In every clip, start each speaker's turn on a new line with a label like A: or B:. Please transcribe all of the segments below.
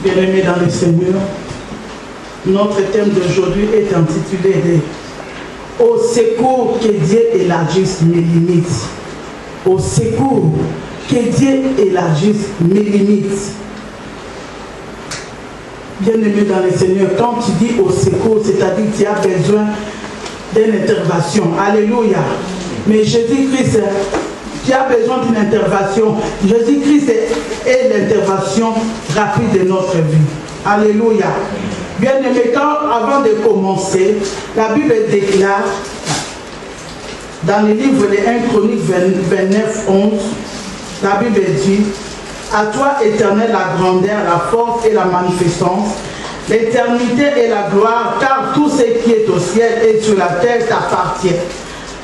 A: Bien-aimés dans le Seigneur, notre thème d'aujourd'hui est intitulé Au secours que Dieu élargisse mes limites. Au secours que Dieu élargisse mes limites. Bien-aimé dans le Seigneur, quand tu dis au secours, c'est-à-dire que tu as besoin d'une intervention. Alléluia. Mais Jésus-Christ, tu as besoin d'une intervention. Jésus-Christ est l'intervention rapide de notre vie. Alléluia. Bien-aimé, avant de commencer, la Bible déclare dans le livre de 1 Chronique 29, 11, la Bible dit: à toi, Éternel, la grandeur, la force et la magnificence, l'éternité et la gloire, car tout ce qui est au ciel et sur la terre t'appartient.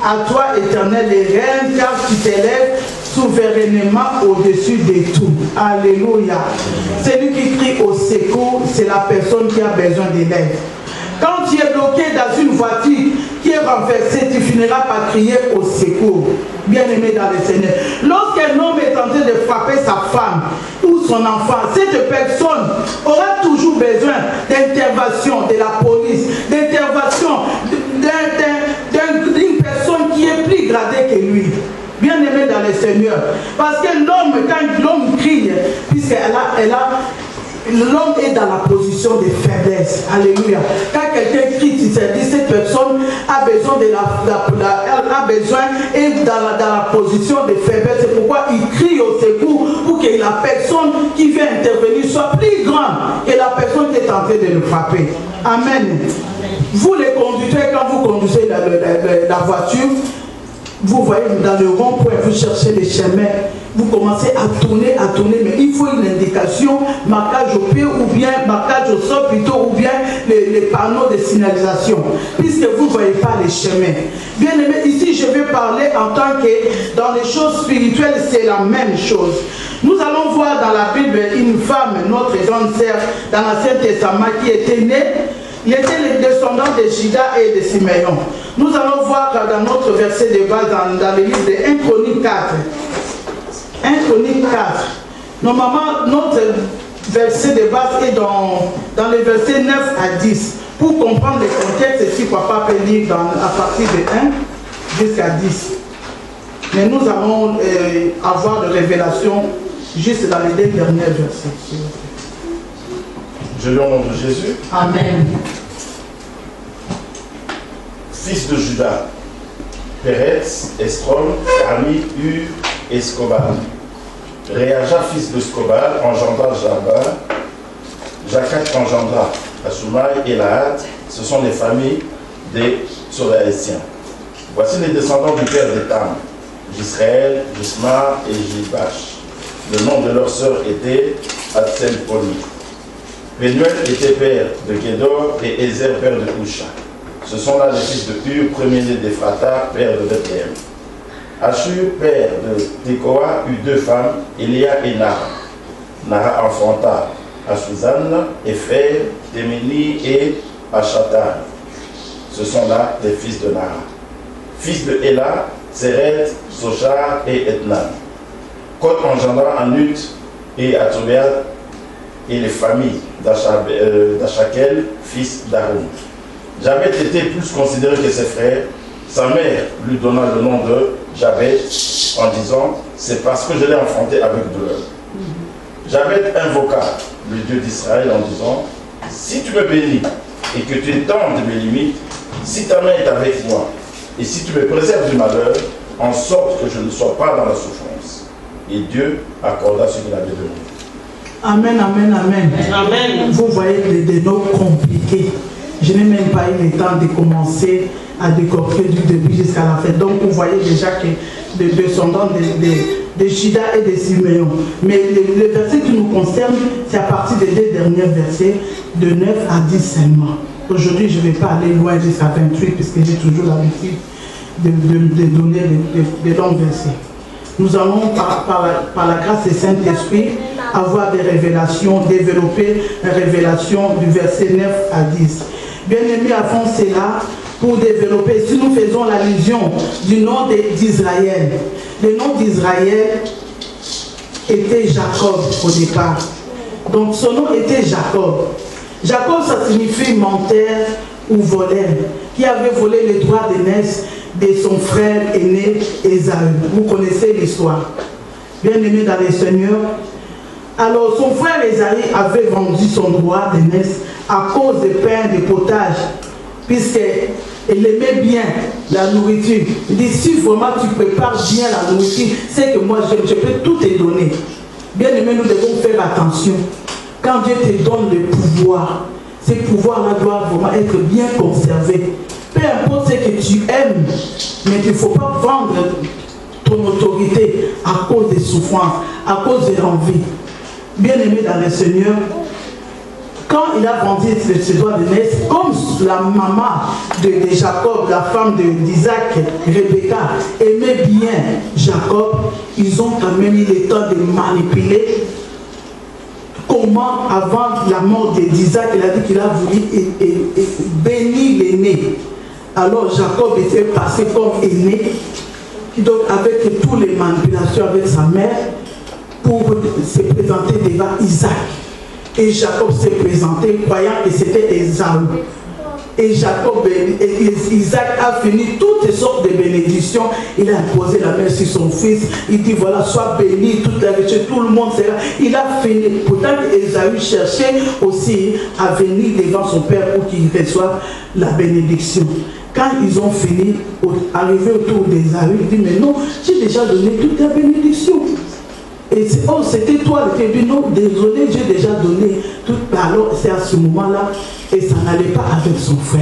A: À toi, Éternel, les règnes, car tu t'élèves souverainement au-dessus de tout. Alléluia. Celui qui crie au secours, c'est la personne qui a besoin d'aide. Quand tu es bloqué dans une voiture qui est renversée, tu finiras par crier au secours. Bien-aimé dans le Seigneur. Lorsqu'un homme est en train de frapper sa femme ou son enfant, cette personne aura toujours besoin d'intervention de la police, d'intervention d'une personne qui est plus gradée que lui. Bien-aimé dans le Seigneur. Parce que l'homme, quand l'homme crie, l'homme est dans la position de faiblesse. Alléluia. Quand quelqu'un crie, tu sais, cette personne a besoin de est dans la position de faiblesse. C'est pourquoi il crie au secours pour que la personne qui vient intervenir soit plus grande que la personne qui est en train de le frapper. Amen. Vous les conducteurs, quand vous conduisez la voiture, vous voyez dans le rond-point, vous cherchez les chemins, vous commencez à tourner, mais il faut une indication, marquage au pied ou bien marquage au sol plutôt, ou bien les panneaux de signalisation, puisque vous ne voyez pas les chemins. Bien aimé, ici je vais parler en tant que dans les choses spirituelles, c'est la même chose. Nous allons voir dans la Bible une femme, notre grande sœur, dans l'Ancien Testament, qui était née. Il était le descendant de Juda et de Siméon. Nous allons voir dans notre verset de base, dans le livre de 1 Chronique 4. 1 Chronique 4. Normalement, notre verset de base est dans les versets 9 à 10. Pour comprendre le contexte, si papa peut lire à partir de 1 jusqu'à 10. Mais nous allons avoir de révélations juste dans les deux derniers versets.
B: Je lis au nom de Jésus.
A: Amen.
B: Fils de Juda, Péretz, Esrom, Ami, Ur, Escobal. Réaja, fils de Scobal, engendra Jabal. Jacat engendra Asoumaï et Lahat. Ce sont les familles des Soraétiens. Voici les descendants du père d'Étam, Jisraël, Jisma et Jibash. Le nom de leur sœur était Atselpoli. Pénuel était père de Gédor et Ézer, père de Husha. Ce sont là les fils de Hur, premier-né d'Ephrata, père de Bethléem. Ashur, père de Tekoa, eut deux femmes, Elia et Nara. Nara enfanta Ashuzan, Epher, Temini et Ashatar. Ce sont là les fils de Nara. Fils de Ela, Seret, Sochar et Etnan. Côte engendra Anut et Atobiad et les familles d'Achakel, fils d'Aaron. Jabet était plus considéré que ses frères. Sa mère lui donna le nom de Jabet en disant: c'est parce que je l'ai enfanté avec douleur. Jabet invoqua le Dieu d'Israël en disant: si tu me bénis et que tu étendes mes limites, si ta main est avec moi et si tu me préserves du malheur, en sorte que je ne sois pas dans la souffrance. Et Dieu accorda ce qu'il avait demandé.
A: Amen, amen, amen.
C: Amen.
A: Vous voyez des noms compliqués. Je n'ai même pas eu le temps de commencer à décortiquer du début jusqu'à la fin. Donc vous voyez déjà que les descendants de Juda et de Siméon. Mais le verset qui nous concerne, c'est à partir des deux derniers versets, de 9 à 10 seulement. Aujourd'hui, je ne vais pas aller loin jusqu'à 28, puisque j'ai toujours l'habitude de donner des longs versets. Nous allons, par la grâce du Saint-Esprit, avoir des révélations, développer une révélation du verset 9 à 10. Bien-aimés, avant cela, pour développer, si nous faisons l'allusion du nom d'Israël, le nom d'Israël était Jacob au départ. Donc son nom était Jacob. Jacob, ça signifie menteur ou voleur, qui avait volé les droits d'aînesse de son frère aîné Ésaü. Vous connaissez l'histoire. Bien-aimé dans les Seigneurs. Alors son frère Ésaü avait vendu son droit d'aînesse à cause de pain de potage, puisqu'il aimait bien la nourriture. Il dit, si vraiment tu prépares bien la nourriture, c'est que moi je peux tout te donner. Bien-aimé, nous devons faire attention. Quand Dieu te donne le pouvoir, ces pouvoirs-là doivent vraiment être bien conservés. Peu importe ce que tu aimes, mais il ne faut pas vendre ton autorité à cause des souffrances, à cause de l'envie. Bien-aimé dans le Seigneur, quand il a vendu ses droits d'aînesse, comme la maman de Jacob, la femme d'Isaac, Rebecca, aimait bien Jacob, ils ont quand même eu le temps de manipuler. Comment, avant la mort d'Isaac, il a dit qu'il a voulu bénir l'aîné. Alors Jacob était passé comme aîné, donc avec toutes les manipulations avec sa mère, pour se présenter devant Isaac. Et Jacob s'est présenté croyant que c'était Ésaü. Et Isaac a fini toutes sortes de bénédictions. Il a imposé la main sur son fils. Il dit voilà, sois béni, toute la richesse, tout le monde sera. Il a fini. Pourtant, Ésaü cherchait aussi à venir devant son père pour qu'il reçoive la bénédiction. Quand ils ont fini, arrivé autour d'Ésaü, il dit mais non, j'ai déjà donné toute la bénédiction. Et oh, c'était toi, il dit non, désolé, j'ai déjà donné tout. Alors c'est à ce moment-là, et ça n'allait pas avec son frère.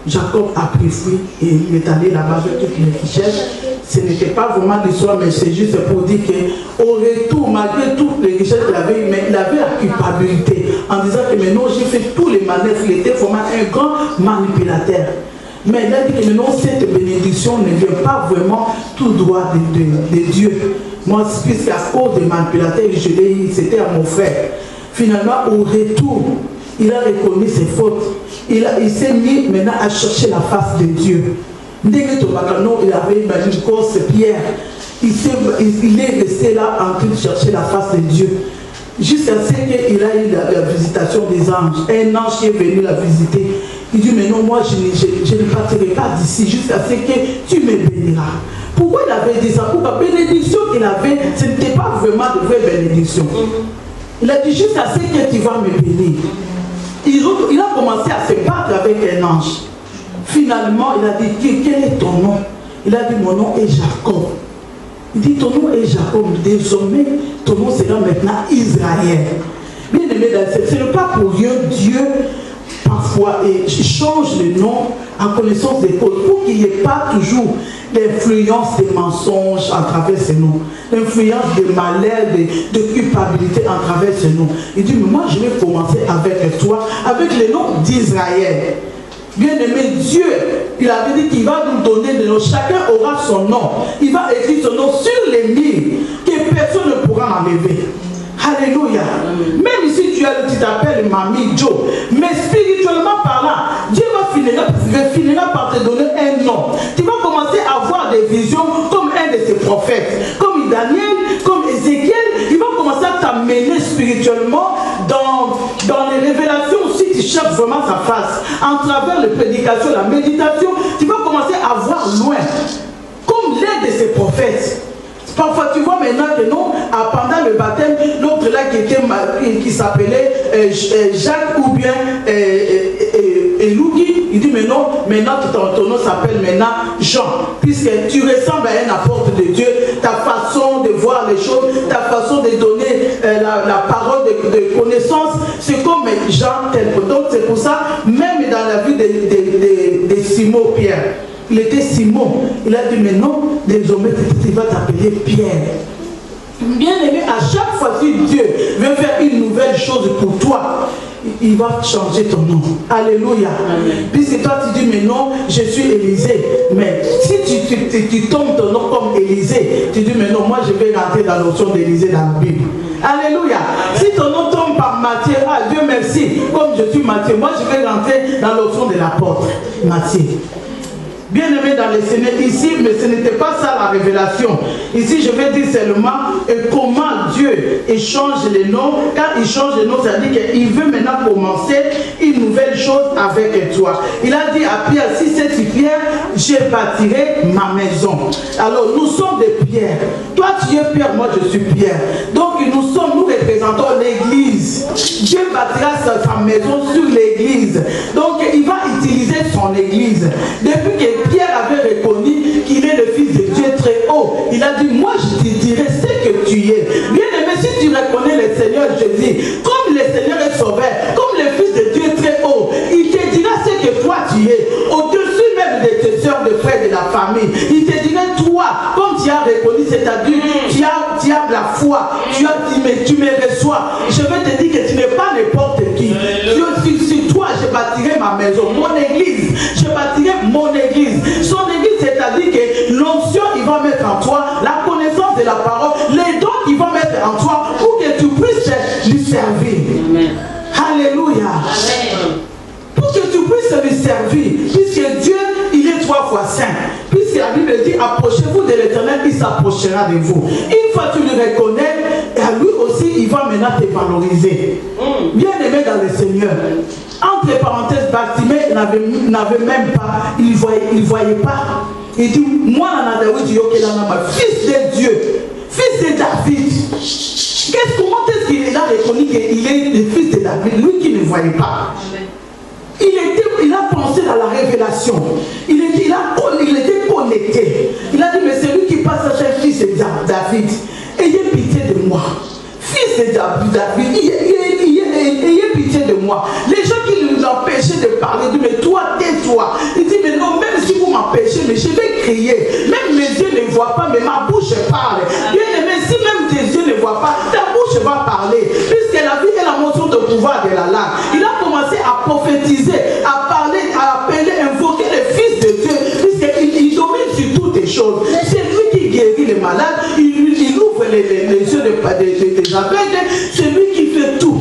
A: Jacob a pris fuite et il est allé là-bas avec toutes les richesses. Ce n'était pas vraiment l'histoire, mais c'est juste pour dire qu'au retour, malgré toutes les richesses qu'il avait, mais il avait la culpabilité en disant que maintenant j'ai fait tous les manœuvres, il était vraiment un grand manipulateur. Mais il a dit que maintenant cette bénédiction ne vient pas vraiment tout droit de Dieu. Moi, puisqu'à cause des manipulateurs, je l'ai dit, c'était à mon frère. Finalement, au retour, il a reconnu ses fautes. Il s'est mis maintenant à chercher la face de Dieu. Dès que Tobacano, il avait une grosse pierre, il est resté là en train de chercher la face de Dieu. Jusqu'à ce qu'il a eu la visitation des anges. Un ange qui est venu la visiter. Il dit, mais non, moi je ne partirai pas d'ici jusqu'à ce que tu me béniras. Pourquoi il avait dit ça? Pour la bénédiction qu'il avait, ce n'était pas vraiment de vraie bénédiction. Il a dit, jusqu'à ce que tu vas me bénir. Il a commencé à se battre avec un ange. Finalement, il a dit, quel est ton nom? Il a dit, mon nom est Jacob. Il dit, ton nom est Jacob. Désormais, ton nom sera maintenant Israël. Bien aimé, ce n'est pas pour rien Dieu parfois change le nom en connaissance des causes pour qu'il n'y ait pas toujours l'influence des mensonges à travers ces noms, l'influence des malheurs, de culpabilité à travers ces noms. Il dit, mais moi je vais commencer avec toi, avec le nom d'Israël. Bien aimé, Dieu, il avait dit qu'il va nous donner de nos, chacun aura son nom. Il va écrire son nom sur les murs, que personne ne pourra enlever. Alléluia. Même si tu t'appelles Mamie Joe, mais spirituellement parlant, Dieu finira par te donner un nom. Tu vas commencer à avoir des visions comme un de ses prophètes, comme Daniel, comme Ézéchiel. Il va commencer à t'amener spirituellement dans les révélations. Si tu cherches vraiment sa face, en travers les prédications, la méditation, tu vas commencer à voir loin, comme l'un de ses prophètes. Parfois, tu vois maintenant que non, pendant le baptême, l'autre là qui s'appelait Jacques ou bien Elouki, il dit mais non, maintenant ton nom s'appelle maintenant Jean, puisque tu ressembles à un apôtre de Dieu, ta façon de voir les choses, ta façon de donner la parole de connaissance, c'est comme Jean tel. Donc c'est pour ça, même dans la vie de Simon Pierre, il était Simon, il a dit mais non, désormais tu vas t'appeler Pierre. Bien aimé, à chaque fois que Dieu veut faire une nouvelle chose pour toi, il va changer ton nom. Alléluia. Puisque toi tu dis mais non, je suis Élisée. Mais si tu tombes ton nom comme Élisée, tu dis mais non, moi je vais rentrer dans l'option d'Élisée dans la Bible. Alléluia. Si ton nom tombe par Matthieu, ah Dieu merci, comme je suis Matthieu, moi je vais rentrer dans l'option de l'apôtre Matthieu. Bien aimé dans le Seigneur, ici, mais ce n'était pas ça la révélation. Ici, je vais dire seulement comment Dieu échange les noms. Quand il change les noms, ça veut dire qu'il veut maintenant commencer une nouvelle chose avec toi. Il a dit à Pierre, si c'est Pierre, je bâtirai ma maison. Alors, nous sommes des pierres. Toi, tu es Pierre, moi, je suis Pierre. Donc, nous représentons l'Église. Dieu bâtira sa maison sur l'Église. Donc, il va utiliser son Église. Depuis que Pierre avait reconnu qu'il est le Fils de Dieu très haut, il a dit, moi, je te dirai ce que tu es. Bien aimé, si tu reconnais le Seigneur Jésus, comme le Seigneur est sauveur, comme le Fils de Dieu très haut, il te dira ce que toi tu es, au-dessus même de tes soeurs, de frères, de la famille. Il te dira, toi, comme tu as reconnu, c'est-à-dire, tu as la foi, tu me reçois. Je vais te dire que tu n'es pas n'importe qui. Sur toi, je bâtirai ma maison, mon église. Je bâtirai mon église. Son église, c'est-à-dire que l'onction, il va mettre en toi, la connaissance de la parole, les dons qu'il va mettre en toi pour que tu puisses lui servir. Amen. Alléluia. Amen. Pour que tu puisses lui servir, puisque Dieu, il est 3 fois saint. Puisque la Bible dit, approchez-vous de l'Éternel, il s'approchera de vous. Une fois que tu le reconnais, et lui aussi, il va maintenant te valoriser. Bien aimé dans le Seigneur. Entre parenthèses, Bartimée n'avait même pas, il ne voyait pas. Il dit, moi, fils de Dieu, fils de David. Comment est-ce qu'il a reconnu qu'il est le fils de David, lui qui ne voyait pas? Il a pensé à la révélation. Il était connecté. Il a dit, mais c'est lui qui passe à chaque fils de David. Ayez pitié de moi. Fils de David, ayez pitié de moi. Les gens qui nous empêchaient de parler, disent, mais toi, tais-toi. Il dit, mais non, même si vous m'empêchez, mais je vais crier. Même mes yeux ne voient pas, mais ma bouche parle. Bien aimé, si même tes yeux ne voient pas, ta bouche va parler. Puisque la vie est la motion de pouvoir de la langue. Il a commencé à prophétiser, à parler, à appeler, invoquer le Fils de Dieu, puisqu'il domine sur toutes les choses. C'est lui qui guérit les malades, il ouvre les yeux des aveugles, c'est lui qui fait tout.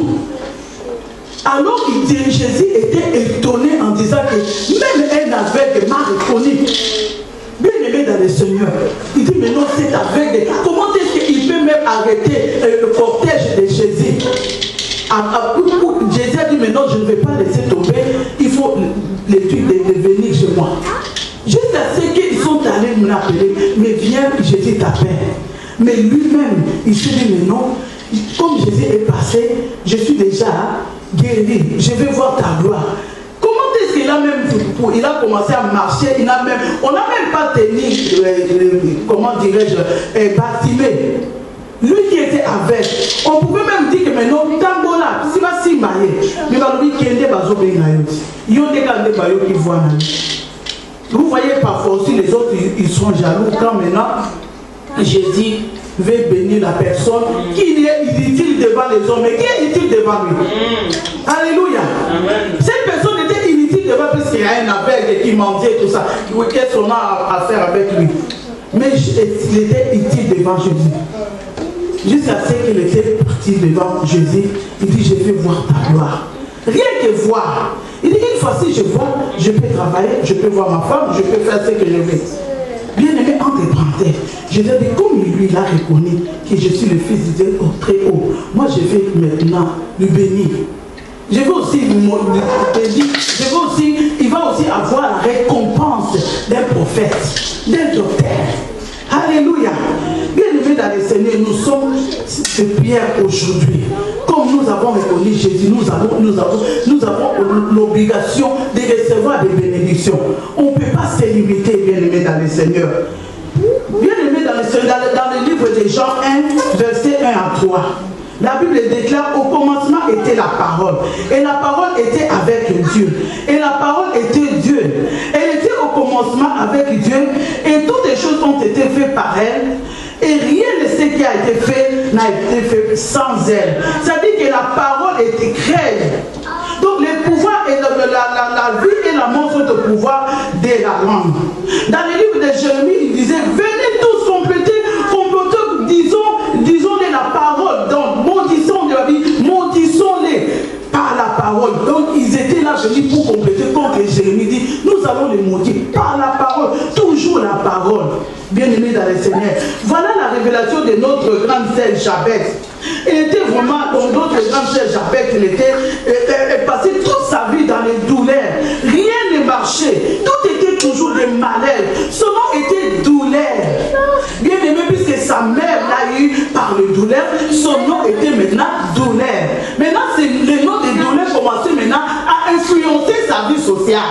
A: Alors Jésus était étonné en disant que même un aveugle m'a reconnu. Bien aimé dans le Seigneur, il dit, mais non, cet aveugle, comment est-ce qu'il peut même arrêter le cortège de Jésus? Jésus a dit, mais non, je ne vais pas laisser tomber, il faut l'étude de venir chez moi. Juste à ce qu'ils sont allés me l'appeler, mais viens, Jésus t'appelle. Mais lui-même, il s'est dit, mais non, comme Jésus est passé, je suis déjà guéri, je vais voir ta gloire. Comment est-ce qu'il a même, il a commencé à marcher, on n'a même pas tenu, comment dirais-je, Bartimée. Lui qui était avec, on pouvait même dire que maintenant, Tambola, si va s'y marier, mais lui qui est bazo bengayo, il y a des gars qui voient. Vous voyez parfois aussi les autres, ils sont jaloux quand maintenant Jésus veut bénir la personne qui est inutile devant les hommes, mais qui est utile devant lui. Alléluia. Amen. Cette personne était inutile devant lui puisqu'il y a un aveugle qui mentait tout ça. Qu'est-ce qu'on a à faire avec lui? Mais il était utile devant Jésus. Jusqu'à ce qu'il était parti devant Jésus, il dit, je vais voir ta gloire. Rien que voir. Il dit, une fois si je vois, je peux travailler, je peux voir ma femme, je peux faire ce que je veux. Bien aimé, entre parenthèses, je vais dire, comme lui, il a reconnu que je suis le Fils de Dieu très haut, moi je vais maintenant le bénir. Je vais aussi il va aussi avoir la récompense d'un prophète, d'un docteur. Alléluia. Bien aimé dans le Seigneur, nous sommes ces pierres aujourd'hui. Comme nous avons reconnu Jésus, nous avons l'obligation de recevoir des bénédictions. On ne peut pas se limiter, bien aimé dans le Seigneur. Bien aimé dans le Seigneur, dans le livre de Jean 1, versets 1 à 3. La Bible déclare, au commencement était la parole. Et la parole était avec Dieu. Et la parole était Dieu. Elle était au commencement avec Dieu. Et toutes les choses ont été faites par elle. Et rien de ce qui a été fait n'a été fait sans elle. C'est-à-dire que la parole était créée. Donc le pouvoir et la vie et la montre de pouvoir de la langue. Dans le livre de Jérémie, il disait, venez tous compléter, disons-les la parole. Donc maudissons de la vie, maudissons-les par la parole. Donc ils étaient là venus pour compléter, comme Jérémie dit, nous allons les maudire par la parole, toujours la parole. Bien-aimés dans le Seigneur, voilà la révélation de notre grande sœur Jabez. Elle était vraiment, dans notre grande sœur Jabez, elle passait toute sa vie dans les douleurs. Rien ne marchait. Tout était toujours des malheurs. Son nom était douleur. Bien-aimé, puisque sa mère l'a eu par le douleur, son nom était maintenant douleur. Maintenant, le nom de douleur commençait maintenant à influencer sa vie sociale.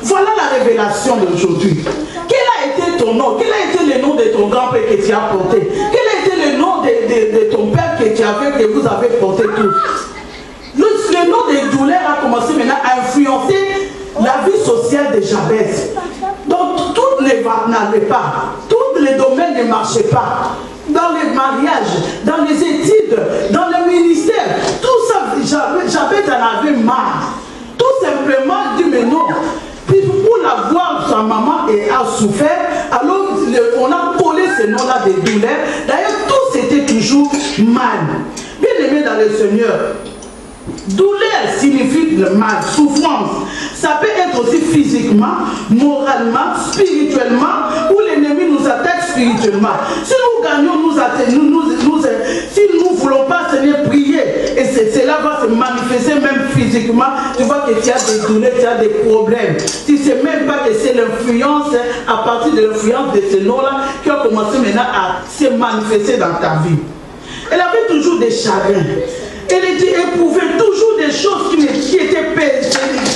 A: Voilà la révélation d'aujourd'hui. Quel a été ton nom? Quel a été le nom de ton grand-père que tu as porté? Quel a été le nom de ton père que vous avez porté tous? Le nom de douleur a commencé maintenant à influencer la vie sociale de Jabez. Donc tout n'allait pas. Tous les domaines ne marchaient pas. Dans les mariages, dans les études, dans le ministère, tout ça, Jabez en avait marre. Tout simplement, dit mais non. Puis pour la voir, sa maman a souffert, alors on a collé ce nom-là de douleur. D'ailleurs, tout c'était toujours mal. Bien aimé dans le Seigneur, douleur signifie le mal, souffrance. Ça peut être aussi physiquement, moralement, spirituellement, où l'ennemi nous attaque spirituellement. Si nous gagnons, si nous ne voulons pas Seigneur prier, et cela va se manifester même physiquement, tu vois que tu as des douleurs, tu as des problèmes. Tu ne sais même pas que c'est l'influence, à partir de l'influence de ce nom-là, qui a commencé maintenant à se manifester dans ta vie. Elle avait toujours des chagrins. Elle éprouvait toujours des choses qui étaient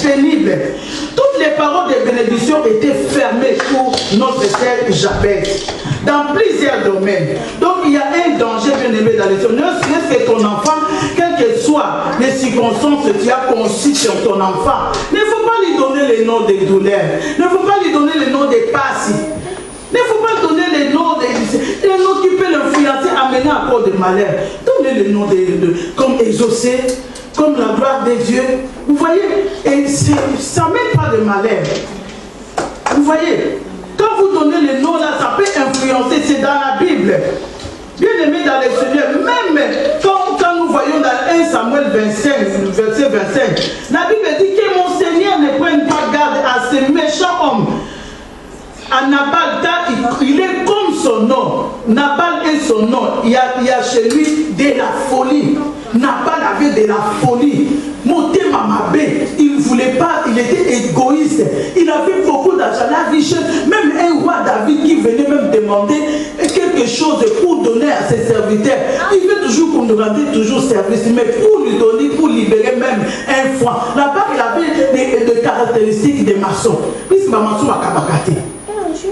A: pénibles. Toutes les paroles de bénédiction étaient fermées pour notre sœur Jabez, dans plusieurs domaines. Donc il y a un danger, bien aimé, dans les Seigneur. C'est que ton enfant, quelles que soient les circonstances que tu as conçues sur ton enfant, il ne faut pas lui donner les noms des douleurs. Il ne faut pas lui donner les noms des passes. Il ne faut pas donner les noms qui peuvent l'influencer, amener à cause de malheur. Donnez les noms comme exaucé, comme la gloire de Dieu. Vous voyez, et ça ne met pas de malheur. Vous voyez, quand vous donnez les noms là, ça peut influencer, c'est dans la Bible. Bien aimé dans le Seigneur, même quand nous voyons dans 1 Samuel 25, verset 25, la Bible dit que mon Seigneur ne prenne pas garde à ces méchants hommes. À Nabal, il est comme son nom. Nabal est son nom. Il y a chez lui de la folie. Nabal avait de la folie. Monté Mamabé, il ne voulait pas, il était égoïste. Il avait beaucoup d'argent, la richesse. Même un roi David qui venait même demander quelque chose pour donner à ses serviteurs. Il veut toujours qu'on nous rende toujours service, mais pour lui donner, pour libérer même un franc. Là-bas, il avait des caractéristiques des maçons. Puisque ma maçon a kabakate.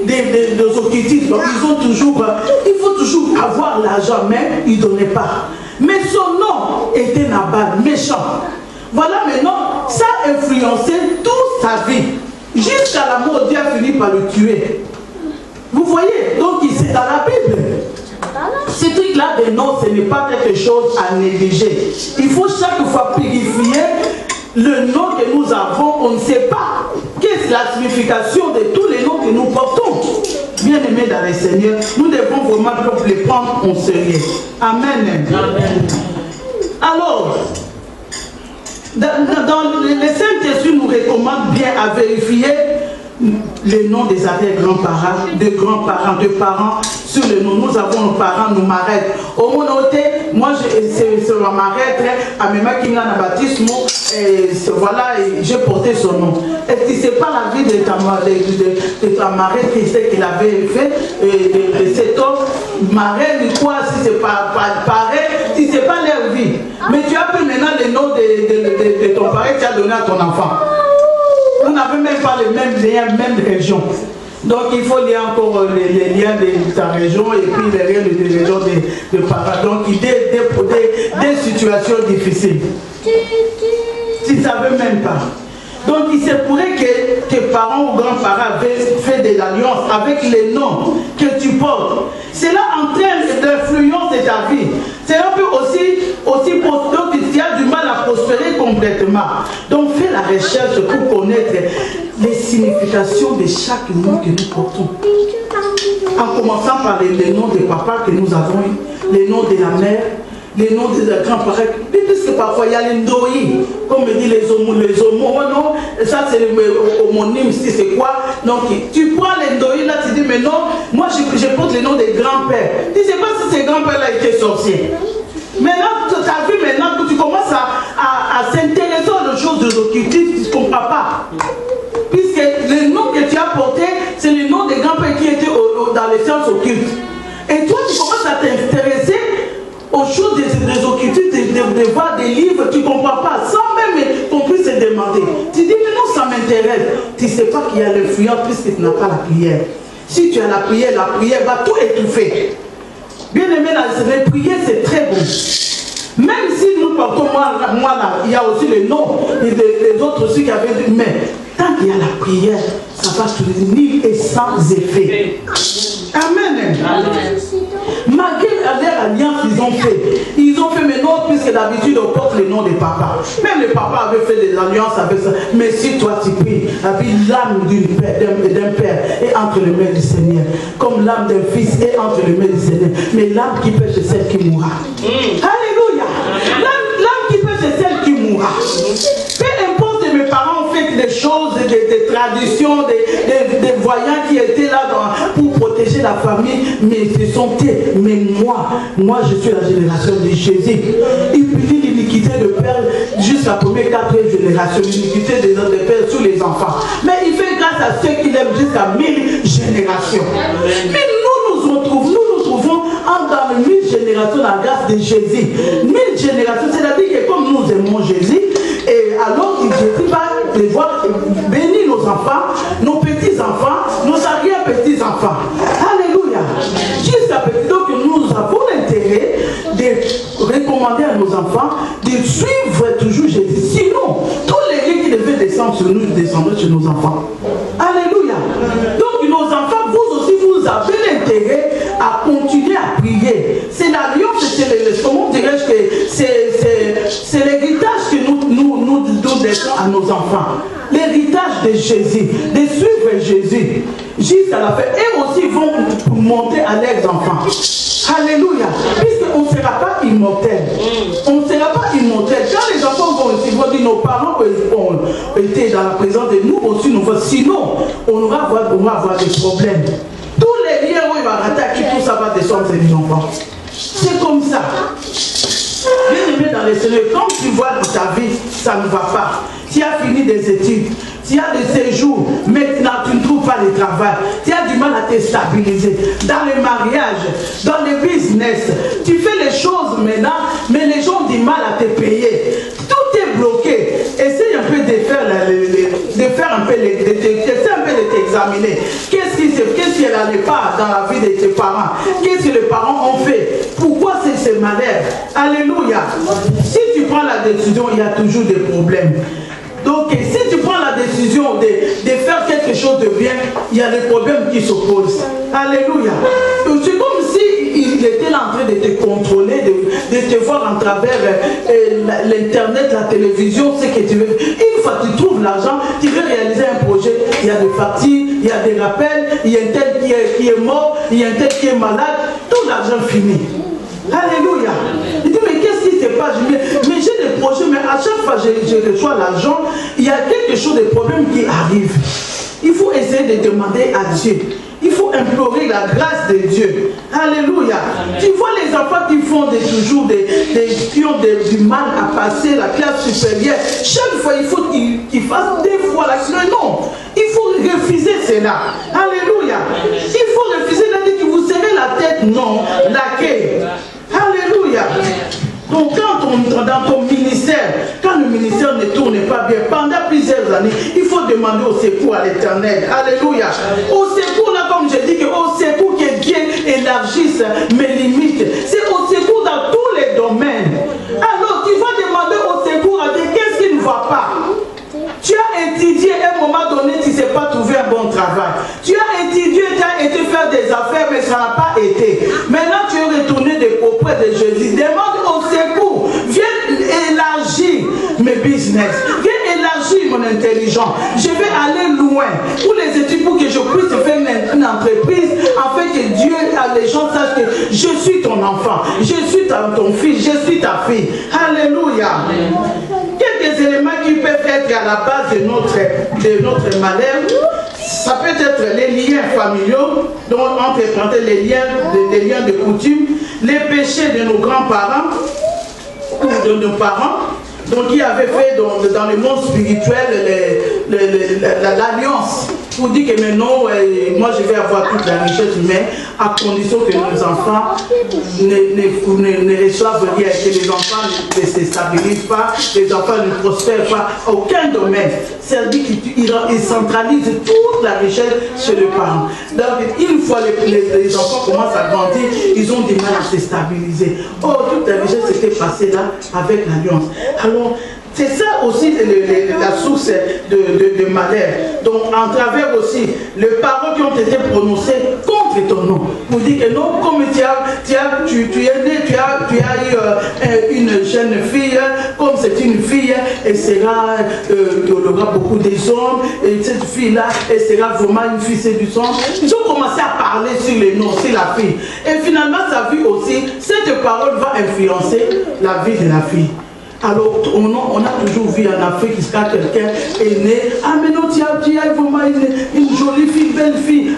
A: Des occultistes, donc ils ont toujours, il faut toujours avoir l'argent, mais ils ne donnaient pas. Mais son nom était Nabal, méchant. Voilà maintenant, ça a influencé toute sa vie. Jusqu'à la mort, Dieu a fini par le tuer. Vous voyez, donc c'est dans la Bible. Ces trucs-là des noms, ce n'est pas quelque chose à négliger. Il faut chaque fois purifier le nom que nous avons, on ne sait pas. Qu'est-ce la signification de tous les noms que nous portons? Bien aimés dans le Seigneur, nous devons vraiment les prendre en sérieux. Amen. Amen. Alors, dans le Saint-Esprit nous recommande bien à vérifier les noms des arrière-grands-parents, de grands-parents, de parents sur le nom. Nous avons nos parents, nos marêtres. Au mon côté, moi, c'est ma marêtre, à mes mains qui n'a pas baptisme, et voilà, j'ai porté son nom. Et si ce n'est pas la vie de ta marraine qui sait qu'il avait fait, de cet homme, marraine, quoi, si ce n'est pas pareil, si ce n'est pas leur vie. Mais tu as pris maintenant le nom de ton parent que tu as donné à ton enfant. Vous n'avez même pas les mêmes liens, même région. Donc il faut lier encore les liens de ta région et puis les liens de région de parents. Donc des situations difficiles. Tu ne savais même pas. Donc il se pourrait que tes parents ou grands-parents aient fait des alliances avec les noms que tu portes. Cela entraîne l'influence de ta vie. Cela peut aussi donc tu as du mal à prospérer complètement. Donc fais la recherche pour connaître les significations de chaque nom que nous portons. En commençant par les noms des papas que nous avons eu, les noms de la mère, les noms des grands-parents. Puisque parfois il y a les ndoi, comme me dit les homos, non, ça c'est homonyme, c'est quoi. Donc tu prends les ndoi là, tu dis mais non, grands-pères. Tu ne sais pas si ces grands-pères-là étaient sorciers. Maintenant, tu as vu maintenant que tu commences à s'intéresser aux choses de l'occultisme, tu ne comprends pas. Puisque le nom que tu as porté, c'est le nom des grands-pères qui étaient dans les sciences occultes. Et toi, tu commences à t'intéresser aux choses des occultistes, de voir des livres, tu ne comprends pas, sans même qu'on puisse se demander. Tu dis, mais non, ça m'intéresse. Tu ne sais pas qu'il y a l'influence puisque tu n'as pas la prière. Si tu as la prière va tout étouffer. Bien aimé, la prière, c'est très bon. Même si nous portons, moi là, il y a aussi le nom des autres aussi qui avaient dit, mais tant qu'il y a la prière, ça va se nul et sans effet. Amen. Malgré leur alliance ils ont fait mes noms puisque d'habitude on porte le nom des papas. Même les papas avaient fait des alliances avec ça. Mais si toi tu pries, l'âme d'un père est entre les mains du Seigneur, comme l'âme d'un fils est entre les mains du Seigneur. Mais l'âme qui pêche, c'est celle qui mourra. Alléluia. L'âme qui pêche, c'est celle qui mourra. Peu importe, mes parents ont fait des choses, des traditions, des voyants qui étaient là pour protéger la famille, mais ce sont eux. Mais moi je suis la génération de Jésus. Il punit l'iniquité de père jusqu'à la première 4 génération, l'iniquité des pères sur les enfants. Mais il fait grâce à ceux qui l'aiment jusqu'à 1000 générations. Mais nous nous trouvons dans les 1000 générations la grâce de Jésus. 1000 générations, c'est-à-dire que comme nous aimons Jésus, et alors Jésus va devoir bénir nos enfants, nos petits-enfants, nos arrière-petits-enfants. Alléluia. Jusqu'à petit, donc nous avons l'intérêt de recommander à nos enfants de suivre toujours Jésus. Sinon, tous les liens qui devaient descendre sur nous descendront sur nos enfants. Alléluia. Donc nos enfants, vous aussi, vous avez l'intérêt à continuer à prier. C'est l'alliance, comment dirais-je que c'est l'héritage que nous laissons à nos enfants. L'héritage de Jésus, de suivre Jésus jusqu'à la fin. Et aussi ils vont monter à leurs enfants. Alléluia. Puisqu'on ne sera pas immortel. On ne sera pas immortel. Quand les enfants vont dire nos parents ont été dans la présence de nous aussi, sinon on va avoir des problèmes. Tous les liens où il va rater, tout ça va descendre sur les enfants. C'est comme ça. Bien aimé dans les Seigneur, quand tu vois dans ta vie, ça ne va pas. Tu as fini des études, tu as des séjours, maintenant tu ne trouves pas de travail, tu as du mal à te stabiliser. Dans le mariage, dans le business, tu fais les choses maintenant, mais les gens ont du mal à te payer. Tout est bloqué. Essaye un peu de t'examiner. Qu'est-ce qui n'allait pas dans la vie de tes parents? Qu'est-ce que les parents ont fait? Pourquoi c'est ce malheur? Alléluia. Si tu prends la décision, il y a toujours des problèmes. Donc, si tu prends la décision de faire quelque chose de bien, il y a des problèmes qui s'opposent. Alléluia. C'est comme s'il était là en train de te contrôler, de te voir en travers l'internet, la télévision, ce que tu veux. Une fois que tu trouves l'argent, tu veux réaliser un projet, il y a des factures, il y a des rappels, il y a un tel qui est mort, il y a un tel qui est malade, tout l'argent finit. Alléluia. Il dit, mais qu'est-ce qui se passe? Mais j'ai des projets, mais à chaque fois que je reçois l'argent, il y a quelque chose de problème qui arrive. Il faut essayer de demander à Dieu. Il faut implorer la grâce de Dieu. Alléluia. Amen. Tu vois les enfants qui font qui ont du mal à passer la classe supérieure. Chaque fois, il faut qu'ils fassent 2 fois la classe. Non. Il faut refuser cela. Alléluia. Il faut refuser. Il a dit que vous serrez la tête. Non. Laquelle? Alléluia. Donc dans ton ministère, quand le ministère ne tourne pas bien, pendant plusieurs années, il faut demander au secours à l'Éternel. Alléluia. Au secours, là, comme je dis, au secours que Dieu élargisse mes limites. C'est au secours dans tous les domaines. Alors tu vas demander au secours à Dieu, qu'est-ce qui ne va pas? Tu as étudié à un moment donné, tu ne sais pas trouver un bon travail. Tu as étudié, tu as été faire des affaires, mais ça n'a pas été. Maintenant, tu es retourné auprès de Jésus. Demande au secours. Viens élargir mes business. Viens élargir mon intelligence. Je vais aller loin pour les études, pour que je puisse faire une entreprise, afin que Dieu, les gens sachent que je suis ton enfant. Je suis ton fils. Je suis ta fille. Alléluia. Quelques éléments qui peuvent être à la base de notre malheur, Ça peut être les liens familiaux, donc on peut prendre les liens de coutume, les péchés de nos grands-parents ou de nos parents, donc qui avaient fait dans le monde spirituel l'alliance pour dire que maintenant, moi je vais avoir toute la richesse humaine à condition que nos enfants ne reçoivent rien, que les enfants ne se stabilisent pas, les enfants ne prospèrent pas, aucun domaine. C'est-à-dire qu'ils centralisent toute la richesse chez les parents. Donc, une fois les enfants commencent à grandir, ils ont du mal à se stabiliser. Oh, toute la richesse était passée là avec l'alliance. Alors, c'est ça aussi la source de malheur. Donc, en travers aussi les paroles qui ont été prononcées contre ton nom. Pour dire que non, comme tu es né, tu as eu une jeune fille, comme c'est une fille, elle sera, il y aura beaucoup des hommes, et cette fille-là, elle sera vraiment une fille séduisante. Ils ont commencé à parler sur les noms, sur la fille. Et finalement, ça vu aussi, cette parole va influencer la vie de la fille. Alors, on a toujours vu en Afrique, quand quelqu'un est né, ah mais non, tu as vraiment une jolie fille, belle fille.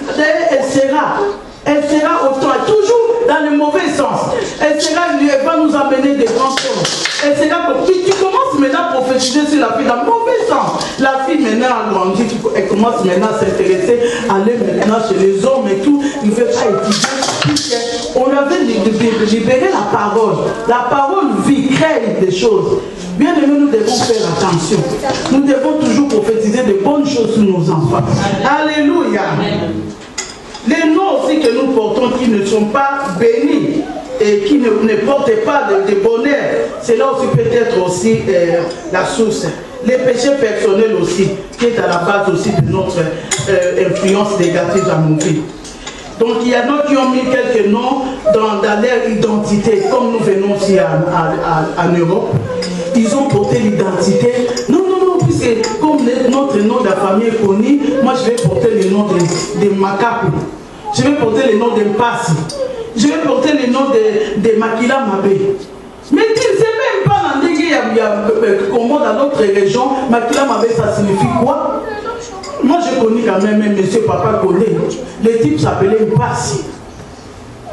A: Elle sera autant, toujours dans le mauvais sens. Elle va nous amener des grands choses. Elle sera, tu commences maintenant à prophétiser sur la fille dans le mauvais sens. La fille maintenant a grandi, elle commence maintenant à s'intéresser, à aller maintenant chez les hommes et tout. Il ne veut pas étudier. On avait libéré la parole. La parole vit, crée des choses. Bien aimé, nous devons faire attention. Nous devons toujours prophétiser de bonnes choses sur nos enfants. Alléluia. Les noms aussi que nous portons qui ne sont pas bénis et qui ne portent pas de bonheur, c'est là aussi peut-être aussi la source. Les péchés personnels aussi, qui est à la base aussi de notre influence négative dans nos vies. Donc il y en a qui ont mis quelques noms dans leur identité, comme nous venons aussi en Europe. Ils ont porté l'identité. Non, puisque comme notre nom de la famille est connu, moi je vais porter le nom de Makapu. Je vais porter le nom de Mpasi. Je vais porter le nom de Makila Mabé. Mais tu ne sais même pas dans dans notre région, Makila Mabé, ça signifie quoi? Moi je connais quand même monsieur Papa Kolé. Le type s'appelait Mpasi.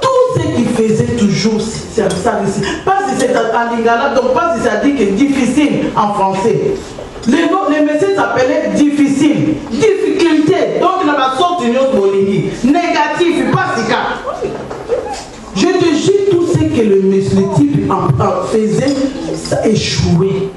A: Tout ce qu'il faisait toujours, c'est ça ici. Pas si c'est en lingala, donc pas si ça dit que difficile en français. Les messieurs s'appelaient difficile, difficulté. Donc il y a la sorte d'union bolingi. Négatif, pas si cas. Je te jure, tout ce que le type faisait, ça échouait.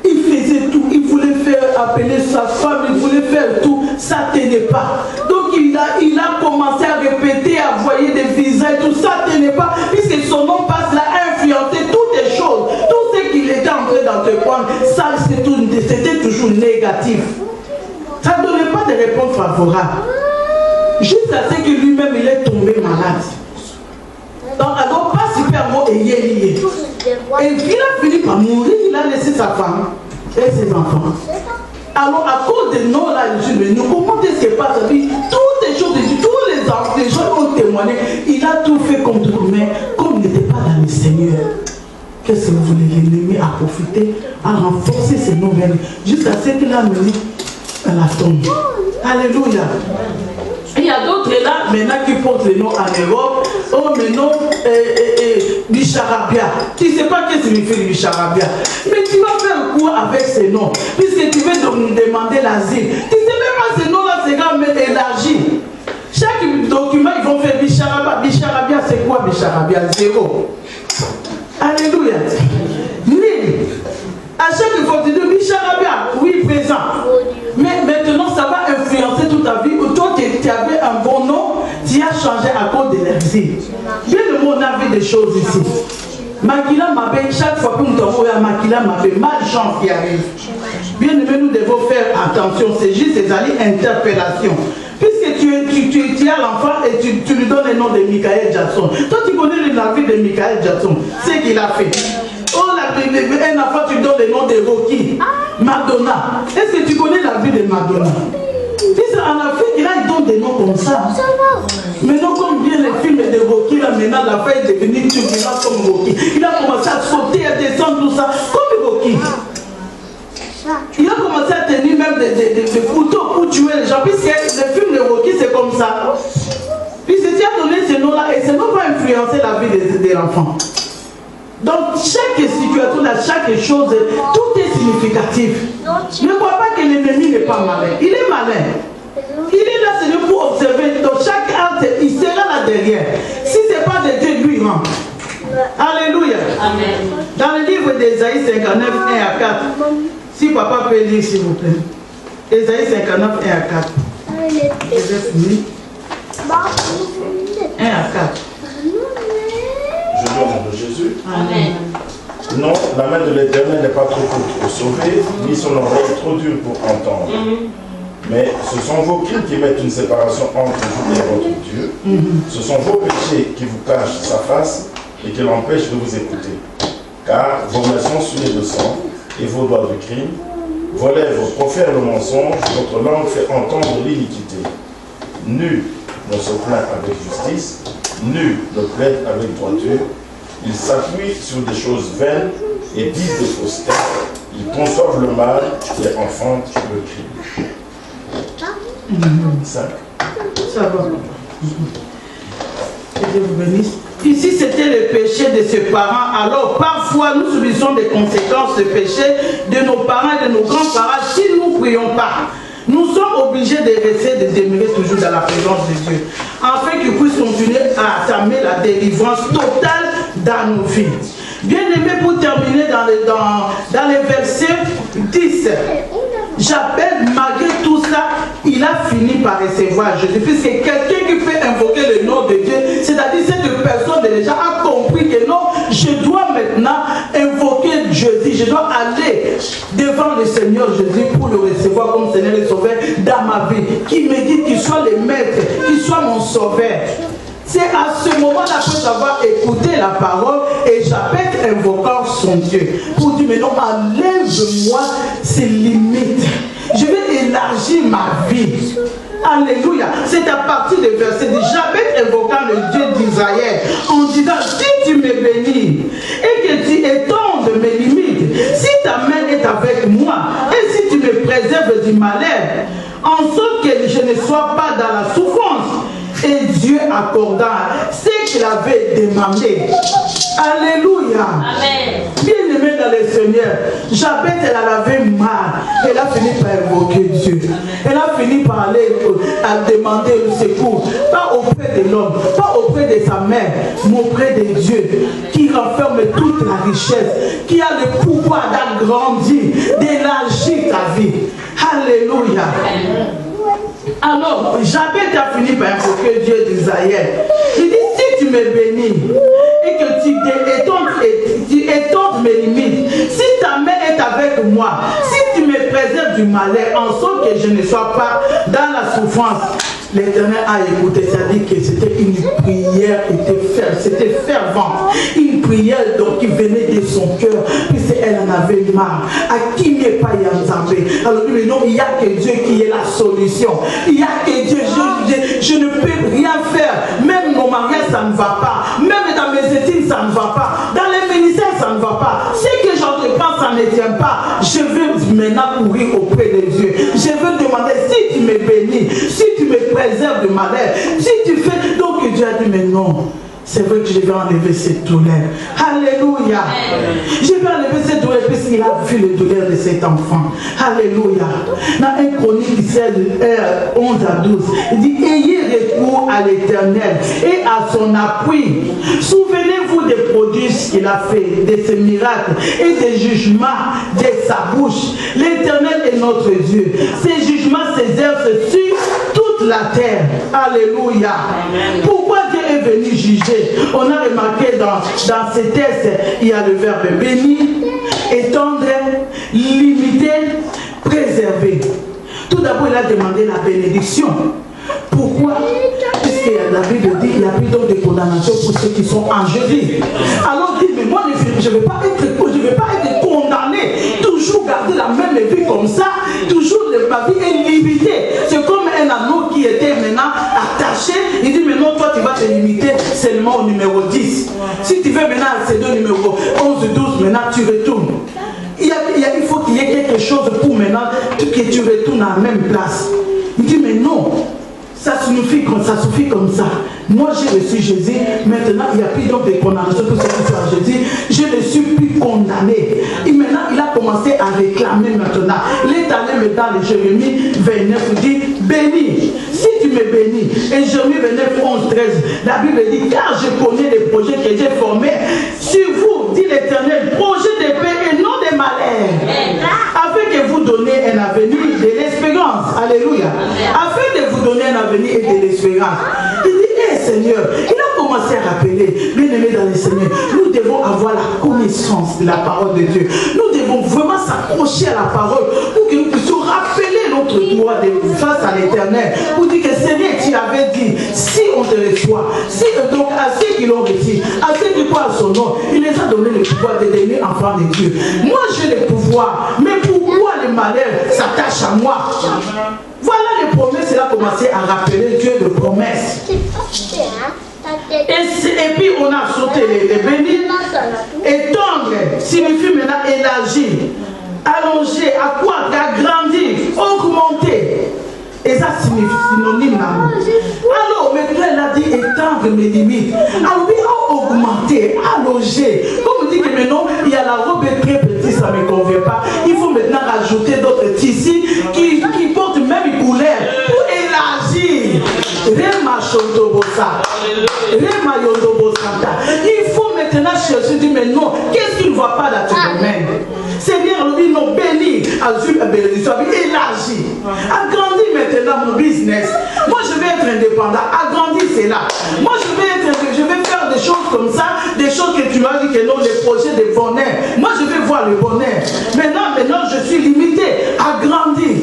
A: Il faisait tout, il voulait faire appeler sa femme, il voulait faire tout, ça ne tenait pas. Donc il a commencé à répéter, à voyer des visages, tout ça ne tenait pas, puisque son nom passe là, a influencé toutes les choses. Tout ce qu'il était en train d'entreprendre, ça c'était toujours négatif. Ça ne donnait pas de réponse favorable. Jusqu'à ce que lui-même il est tombé malade. Donc alors pas super mot et lié. Et il a fini par mourir, il a laissé sa femme et ses enfants. Alors à cause des noms là, je me dis, comment est-ce qu'il passe? Toutes les choses, tous les gens ont témoigné, il a tout fait contre lui, mais comme il n'était pas dans le Seigneur, qu'est-ce que vous voulez? L'ennemi a profité, à renforcer ses noms même, jusqu'à ce qu'il a mené à la tombe. Alléluia. Il y a d'autres là, maintenant, qui portent les noms en Europe. Oh, mais non, Bicharabia. Tu ne sais pas qu'est-ce que signifie Bicharabia. Mais tu vas faire quoi avec ces noms? Puisque tu veux nous demander l'asile. Tu ne sais même pas ces noms-là, c'est quand même élargi. Chaque document, ils vont faire Bicharabia. Bicharabia, c'est quoi Bicharabia? Zéro. Alléluia. Nil. À chaque fois, tu dis Bicharabia. Oui, présent. Mais maintenant, ça va influencer toute ta vie. Toi, tu avais un bon nom, tu as changé à cause de l'exil. Bien le mot, on a vu des choses ici. Makila Mabé, chaque fois que nous avons un Makila Mabé, malchance qui arrive. Bien aimé, nous devons faire attention. C'est juste des interpellations. Puisque tu as l'enfant et tu lui donnes le nom de Michael Jackson. Toi, tu connais la vie de Michael Jackson. C'est ce qu'il a fait. Oh, un enfant, tu donnes le nom de Rocky. Madonna. Est-ce que tu connais la vie de Madonna? En Afrique, là, ils donnent des noms comme ça. Maintenant, comme bien les films de Rocky, là, maintenant, la fille est devenue turbulente comme Rocky. Il a commencé à sauter, à descendre, tout ça, comme Rocky. Il a commencé à tenir même même des couteaux pour tuer les gens, puisque le film de Rocky c'est comme ça. Puis tu as donné ce nom-là et ce nom va influencer la vie des enfants. Donc chaque situation, chaque chose, tout est significatif. Ne crois pas que l'ennemi n'est pas malin. Il est malin. Il est là, Seigneur, pour observer. Donc chaque acte, il sera là derrière. Si ce n'est pas de Dieu, lui rend. Alléluia. Amen. Dans le livre d'Ésaïe 59, 1 à 4. Si papa peut lire, s'il vous plaît. Ésaïe 59, 1 à 4. Je vais finir. 1 à 4.
B: Je lis au nom de Jésus.
A: Amen.
B: Non, la main de l'Éternel n'est pas trop courte pour sauver, ni son oreille trop dure pour entendre. Mais ce sont vos crimes qui mettent une séparation entre vous et votre Dieu. Ce sont vos péchés qui vous cachent sa face et qui l'empêchent de vous écouter. Car vos mains sont souillées de sang et vos doigts de crime. Vos lèvres profèrent le mensonge, votre langue fait entendre l'iniquité. Nul ne se plaint avec justice, nul ne plaide avec droiture. Ils s'appuient sur des choses vaines et disent des faussetés. Ils conçoivent le mal et enfantent le crime. 5.
A: Ça va. Que Dieu vous bénisse. Ici, c'était le péché de ses parents. Alors, parfois, nous subissons des conséquences de péché de nos parents et de nos grands-parents si nous ne prions pas. Nous sommes obligés de rester, de demeurer toujours dans la présence de Dieu, afin qu'il puisse continuer à entamer la délivrance totale dans nos vies. Bien aimé, pour terminer dans les versets 10, j'appelle, malgré tout ça, il a fini par recevoir Jésus. Puisque quelqu'un qui fait invoquer le nom de Dieu, c'est-à-dire cette personne déjà a compris que non, je dois maintenant invoquer Jésus, je dois aller devant le Seigneur Jésus pour le recevoir comme Seigneur et Sauveur dans ma vie. Qui me dit qu'il soit le maître, qu'il soit mon sauveur. C'est à ce moment-là, après avoir écouté la parole, et j'appelle invoquant son Dieu pour dire, mais non, enlève-moi ces limites. Je vais élargir ma vie. Alléluia. C'est à partir des versets 10. J'appelle invoquant le Dieu d'Israël en disant, si tu me bénis et que tu étendes mes limites, si ta main est avec moi et si tu me préserves du malheur, en sorte que je ne sois pas dans la souffrance, et Dieu accorda ce qu'il avait demandé. Alléluia. Amen. Bien aimé dans le Seigneur, Jabez, elle avait mal. Elle a fini par invoquer Dieu. Elle a fini par aller à demander le secours. Pas auprès de l'homme, pas auprès de sa mère, mais auprès de Dieu qui renferme toute la richesse, qui a le pouvoir d'agrandir, d'élargir ta vie. Alléluia. Alors, Jabez a fini par invoquer Dieu d'Israël. Il dit, si tu me bénis et que tu étondes mes limites, si ta main est avec moi, si tu me préserves du malheur, en sorte que je ne sois pas dans la souffrance, l'Éternel a écouté, c'est-à-dire que c'était une prière c'était fervent, une prière donc qui venait de son cœur, puisqu'elle en avait marre. À qui n'est pas Yanzambé? Alors mais non, il n'y a que Dieu qui est la solution. Il n'y a que Dieu. Je ne peux rien faire. Même mon mariage, ça ne va pas. Même dans mes études, ça ne va pas. Dans les ministères, ça ne va pas. Ce que j'entreprends, ça ne tient pas. Je veux maintenant courir auprès de Dieu. Je veux demander, si tu me bénis, si tu me préserves de malheur, si tu fais... Donc Dieu a dit, mais non. C'est vrai que je vais enlever cette douleur. Alléluia. Je vais enlever cette douleur puisqu'il a vu les douleurs de cet enfant. Alléluia. Dans 1 Chronique 16, 11 à 12, il dit, ayez recours à l'Éternel et à son appui. Souvenez-vous des prodiges qu'il a fait, de ses miracles et des jugements de sa bouche. L'Éternel est notre Dieu. Ses jugements s'exercent sur toute la terre. Alléluia. Pourquoi Dieu est venu juger? On a remarqué dans ces textes, il y a le verbe bénir, étendre, limiter, préserver. Tout d'abord, il a demandé la bénédiction. Pourquoi? Puisque la Bible dit qu'il n'y a plus donc de condamnation pour ceux qui sont en Jésus. Alors dit, mais moi je ne vais pas être condamné, toujours garder la même vie comme ça, toujours ma vie est limitée. C'est comme un anneau qui était maintenant attaché. Il dit, mais non, toi tu vas te limiter seulement au numéro 10. Si tu veux maintenant accéder au numéro 11, 12, maintenant tu retournes. Il faut qu'il y ait quelque choses pour maintenant que tu retournes à la même place. Il dit, mais non. Ça suffit comme ça. Moi, j'ai reçu Jésus. Maintenant, il n'y a plus donc de condamnation pour ceux qui sont à Jésus. Je ne suis plus condamné. Et maintenant, il a commencé à réclamer maintenant. Il est allé dans le Jérémie 29, il dit, béni. Si tu me bénis. Et Jérémie 29, 11, 13, la Bible dit, car je connais les projets que j'ai formés sur vous, dit l'Éternel, projets de paix et non de malheur. Afin que vous donniez un avenir de l'espérance. Alléluia. Afin de vous donner un avenir et de l'espérance. Il dit, Seigneur, il a commencé à rappeler, bien aimé dans le Seigneur, nous devons avoir la connaissance de la parole de Dieu. Nous devons vraiment s'accrocher à la parole pour que nous puissions rappeler notre droit face à l'Éternel. Pour dire que Seigneur, tu avais dit, si on te reçoit, si donc à ceux qui l'ont reçu, à ceux qui croient à son nom, il les a donné le pouvoir de devenir enfants de Dieu. Moi, j'ai le pouvoir, mais pourquoi le malheur s'attache à moi? Voilà les promesses, il a commencé à rappeler Dieu de promesses. Et puis on a sauté les bénis. Étendre signifie maintenant élargir, allonger, accroître, agrandir, augmenter. Et ça signifie synonyme d'amour. Alors maintenant elle a dit étendre mes limites. Alors oui, augmenter, allonger. Comme on dit que maintenant il y a la robe très petite, ça ne me convient pas. Il faut maintenant rajouter d'autres tissus qui portent même couleur pour élargir. Il faut maintenant chercher, dire mais non, qu'est-ce qui ne va pas dans ton domaine? Seigneur, lui, nous bénit, élargis, agrandis maintenant mon business. Moi, je vais être indépendant, agrandis cela. Moi, je vais faire des choses comme ça, des choses que tu as dit que non, les projets de bonheur. Moi, je vais voir le bonheur. Maintenant, je suis limité, agrandis,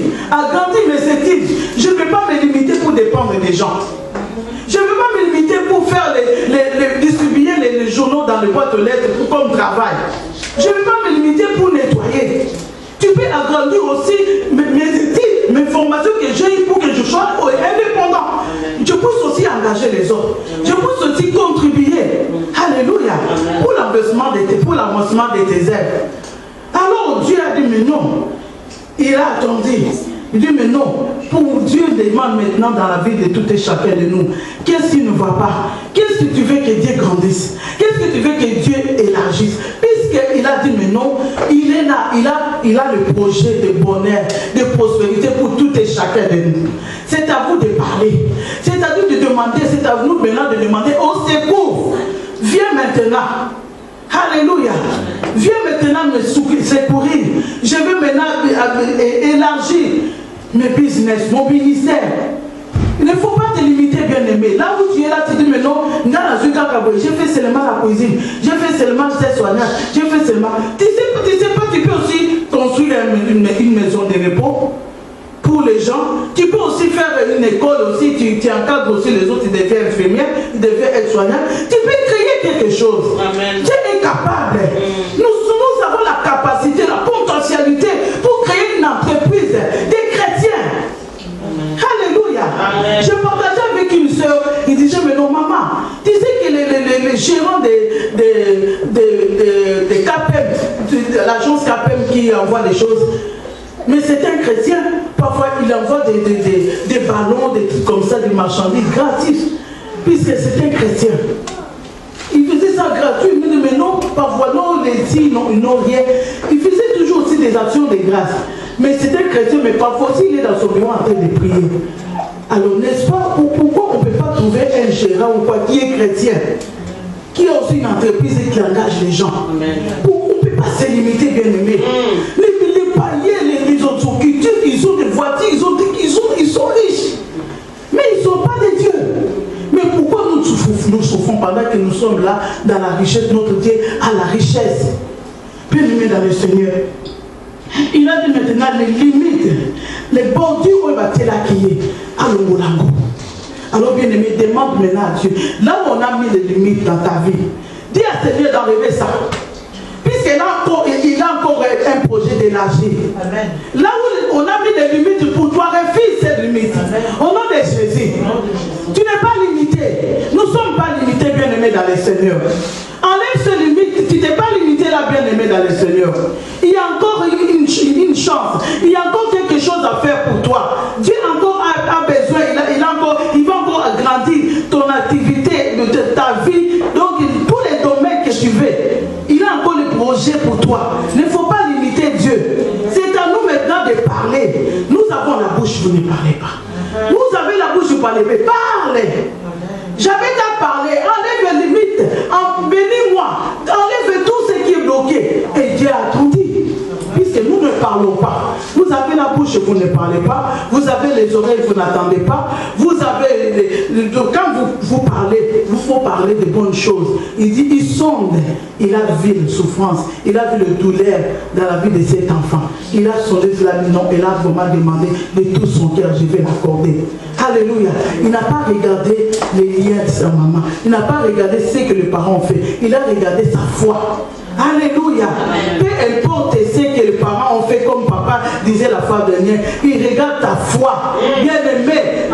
A: mais c'est dit, je ne vais pas me limiter pour dépendre des gens. Je ne veux pas me limiter pour faire distribuer les journaux dans les boîtes aux lettres comme travail. Je ne veux pas me limiter pour nettoyer. Tu peux agrandir aussi mes formations que j'ai eues pour que je sois indépendant. Je peux aussi engager les autres. Je peux aussi contribuer. Alléluia. Pour l'avancement de tes œuvres. Alors Dieu a dit mais non. Il a attendu. Il dit mais non, pour Dieu demande maintenant dans la vie de tout et chacun de nous, qu'est-ce qui ne va pas? Qu'est-ce que tu veux que Dieu grandisse? Qu'est-ce que tu veux que Dieu élargisse? Puisqu'il a dit mais non, il est là, il a le projet de bonheur, de prospérité pour tout et chacun de nous. C'est à vous de parler, c'est à vous de demander, c'est à vous maintenant de demander au secours. Viens maintenant. Alléluia. Viens maintenant me secourir. Je veux maintenant élargir mes business, mon ministère. Il ne faut pas te limiter, bien aimé. Là où tu es là, tu dis mais non, j'ai fait seulement la cuisine, j'ai fait seulement ces soignants, j'ai fait seulement. Tu sais pas, tu peux aussi construire une maison de repos pour les gens. Tu peux aussi faire une école aussi, tu encadres aussi les autres, tu deviens infirmière, tu deviens aide-soignant. Tu peux créer quelque chose. Amen. Tu es capable. Nous avons la capacité, la potentialité pour créer une entreprise des chrétiens. Amen. Alléluia. Amen. Je partageais avec une soeur, il disait mais non maman, tu sais que les gérants des CAPEM, de l'agence CAPEM qui envoie des choses, mais c'est un chrétien, parfois il envoie des ballons, des trucs comme ça, des marchandises gratis, puisque c'est un chrétien. Il faisait ça gratuit, mais non, parfois non, les signes, ils n'ont rien. Il faisait toujours aussi des actions de grâce. Mais c'est un chrétien, mais parfois aussi il est dans son bureau en train de prier. Alors n'est-ce pas, pourquoi on ne peut pas trouver un gérant ou quoi qui est chrétien, qui a aussi une entreprise et qui engage les gens? Pourquoi on ne peut pas se limiter, bien aimé? Les païens, les autres ils ont des voitures, ils sont riches. Mais ils ne sont pas des dieux. Mais pourquoi nous souffrons pendant que nous sommes là dans la richesse? Notre Dieu a la richesse. Bien aimé dans le Seigneur. Il a dit maintenant les limites, les bordures où il va t'élaquiller à l'Omolango. Alors bien aimé, demande maintenant à Dieu. Là où on a mis les limites dans ta vie, dis à Seigneur d'enlever ça. Puisqu'il a encore un projet d'élargir. Là où on a mis des limites pour toi, refuse ces limites. Au nom de Jésus. Tu n'es pas limité. Nous ne sommes pas limités, bien aimés dans le Seigneur. Enlève ces limites. Tu n'es pas limité là, bien aimé dans le Seigneur. Il y a encore une chose chance. Il y a encore quelque chose à faire pour toi. Dieu encore a besoin, il va encore agrandir ton activité, ta vie. Donc, tous les domaines que tu veux, il a encore des projets pour toi. Il ne faut pas limiter Dieu. C'est à nous maintenant de parler. Nous avons la bouche, vous ne parlez pas. Vous avez la bouche, vous ne parlez pas. Parlez. J'avais qu'à parler. Enlève les limites. Bénis-moi. Enlève tout ce qui est bloqué. Et Dieu a tout dit. Puisque nous ne parlons pas. Vous avez la bouche, vous ne parlez pas. Vous avez les oreilles, vous n'attendez pas. Vous avez quand vous parlez, il faut parler de bonnes choses. Il dit, il sonde. Il a vu la souffrance. Il a vu le douleur dans la vie de cet enfant. Il a sondé cela, non. Il a vraiment demandé de tout son cœur, je vais l'accorder. Alléluia. Il n'a pas regardé les liens de sa maman. Il n'a pas regardé ce que les parents ont fait. Il a regardé sa foi. Alléluia. Peu importe ce que les parents ont fait, comme papa disait la fois dernière, il regarde ta foi. Bien aimé,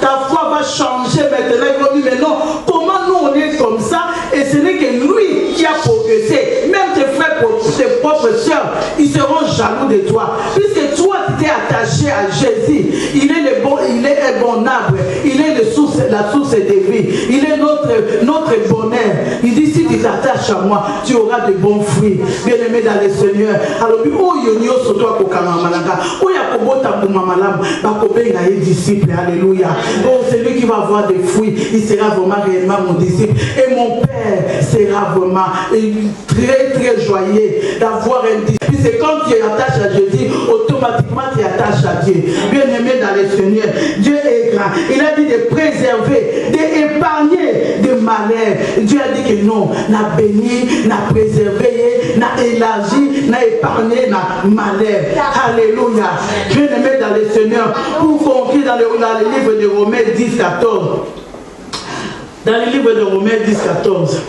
A: ta foi va changer maintenant. Il va dire, mais non, comment nous on est comme ça? Et ce n'est que lui qui a progressé. Même tes frères, tes propres soeurs, ils seront jaloux de toi. Puisque toi, tu t'es attaché à Jésus. Il est un bon arbre. Il est la source de vie. Il est notre bonheur. Il dit, si tu t'attaches à moi, tu auras de bons fruits. Bien-aimé dans le Seigneur. Alors, disciple. Alléluia. Oh, celui qui va avoir des fruits, il sera vraiment réellement mon disciple. Et mon Père sera vraiment très très joyeux d'avoir un disciple. C'est quand tu attaches à Jésus, automatiquement tu attaches à Dieu. Bien-aimé dans le Seigneur, Dieu est grand. Il a dit de préserver, d'épargner de malheur. Dieu a dit que non, n'a béni, n'a préservé, n'a élargi, n'a épargné, n'a malheur. Alléluia. Bien-aimé dans le Seigneur, pour conclure dans le livre de Romains 10, 14. Dans le livre de Romains 10, 14.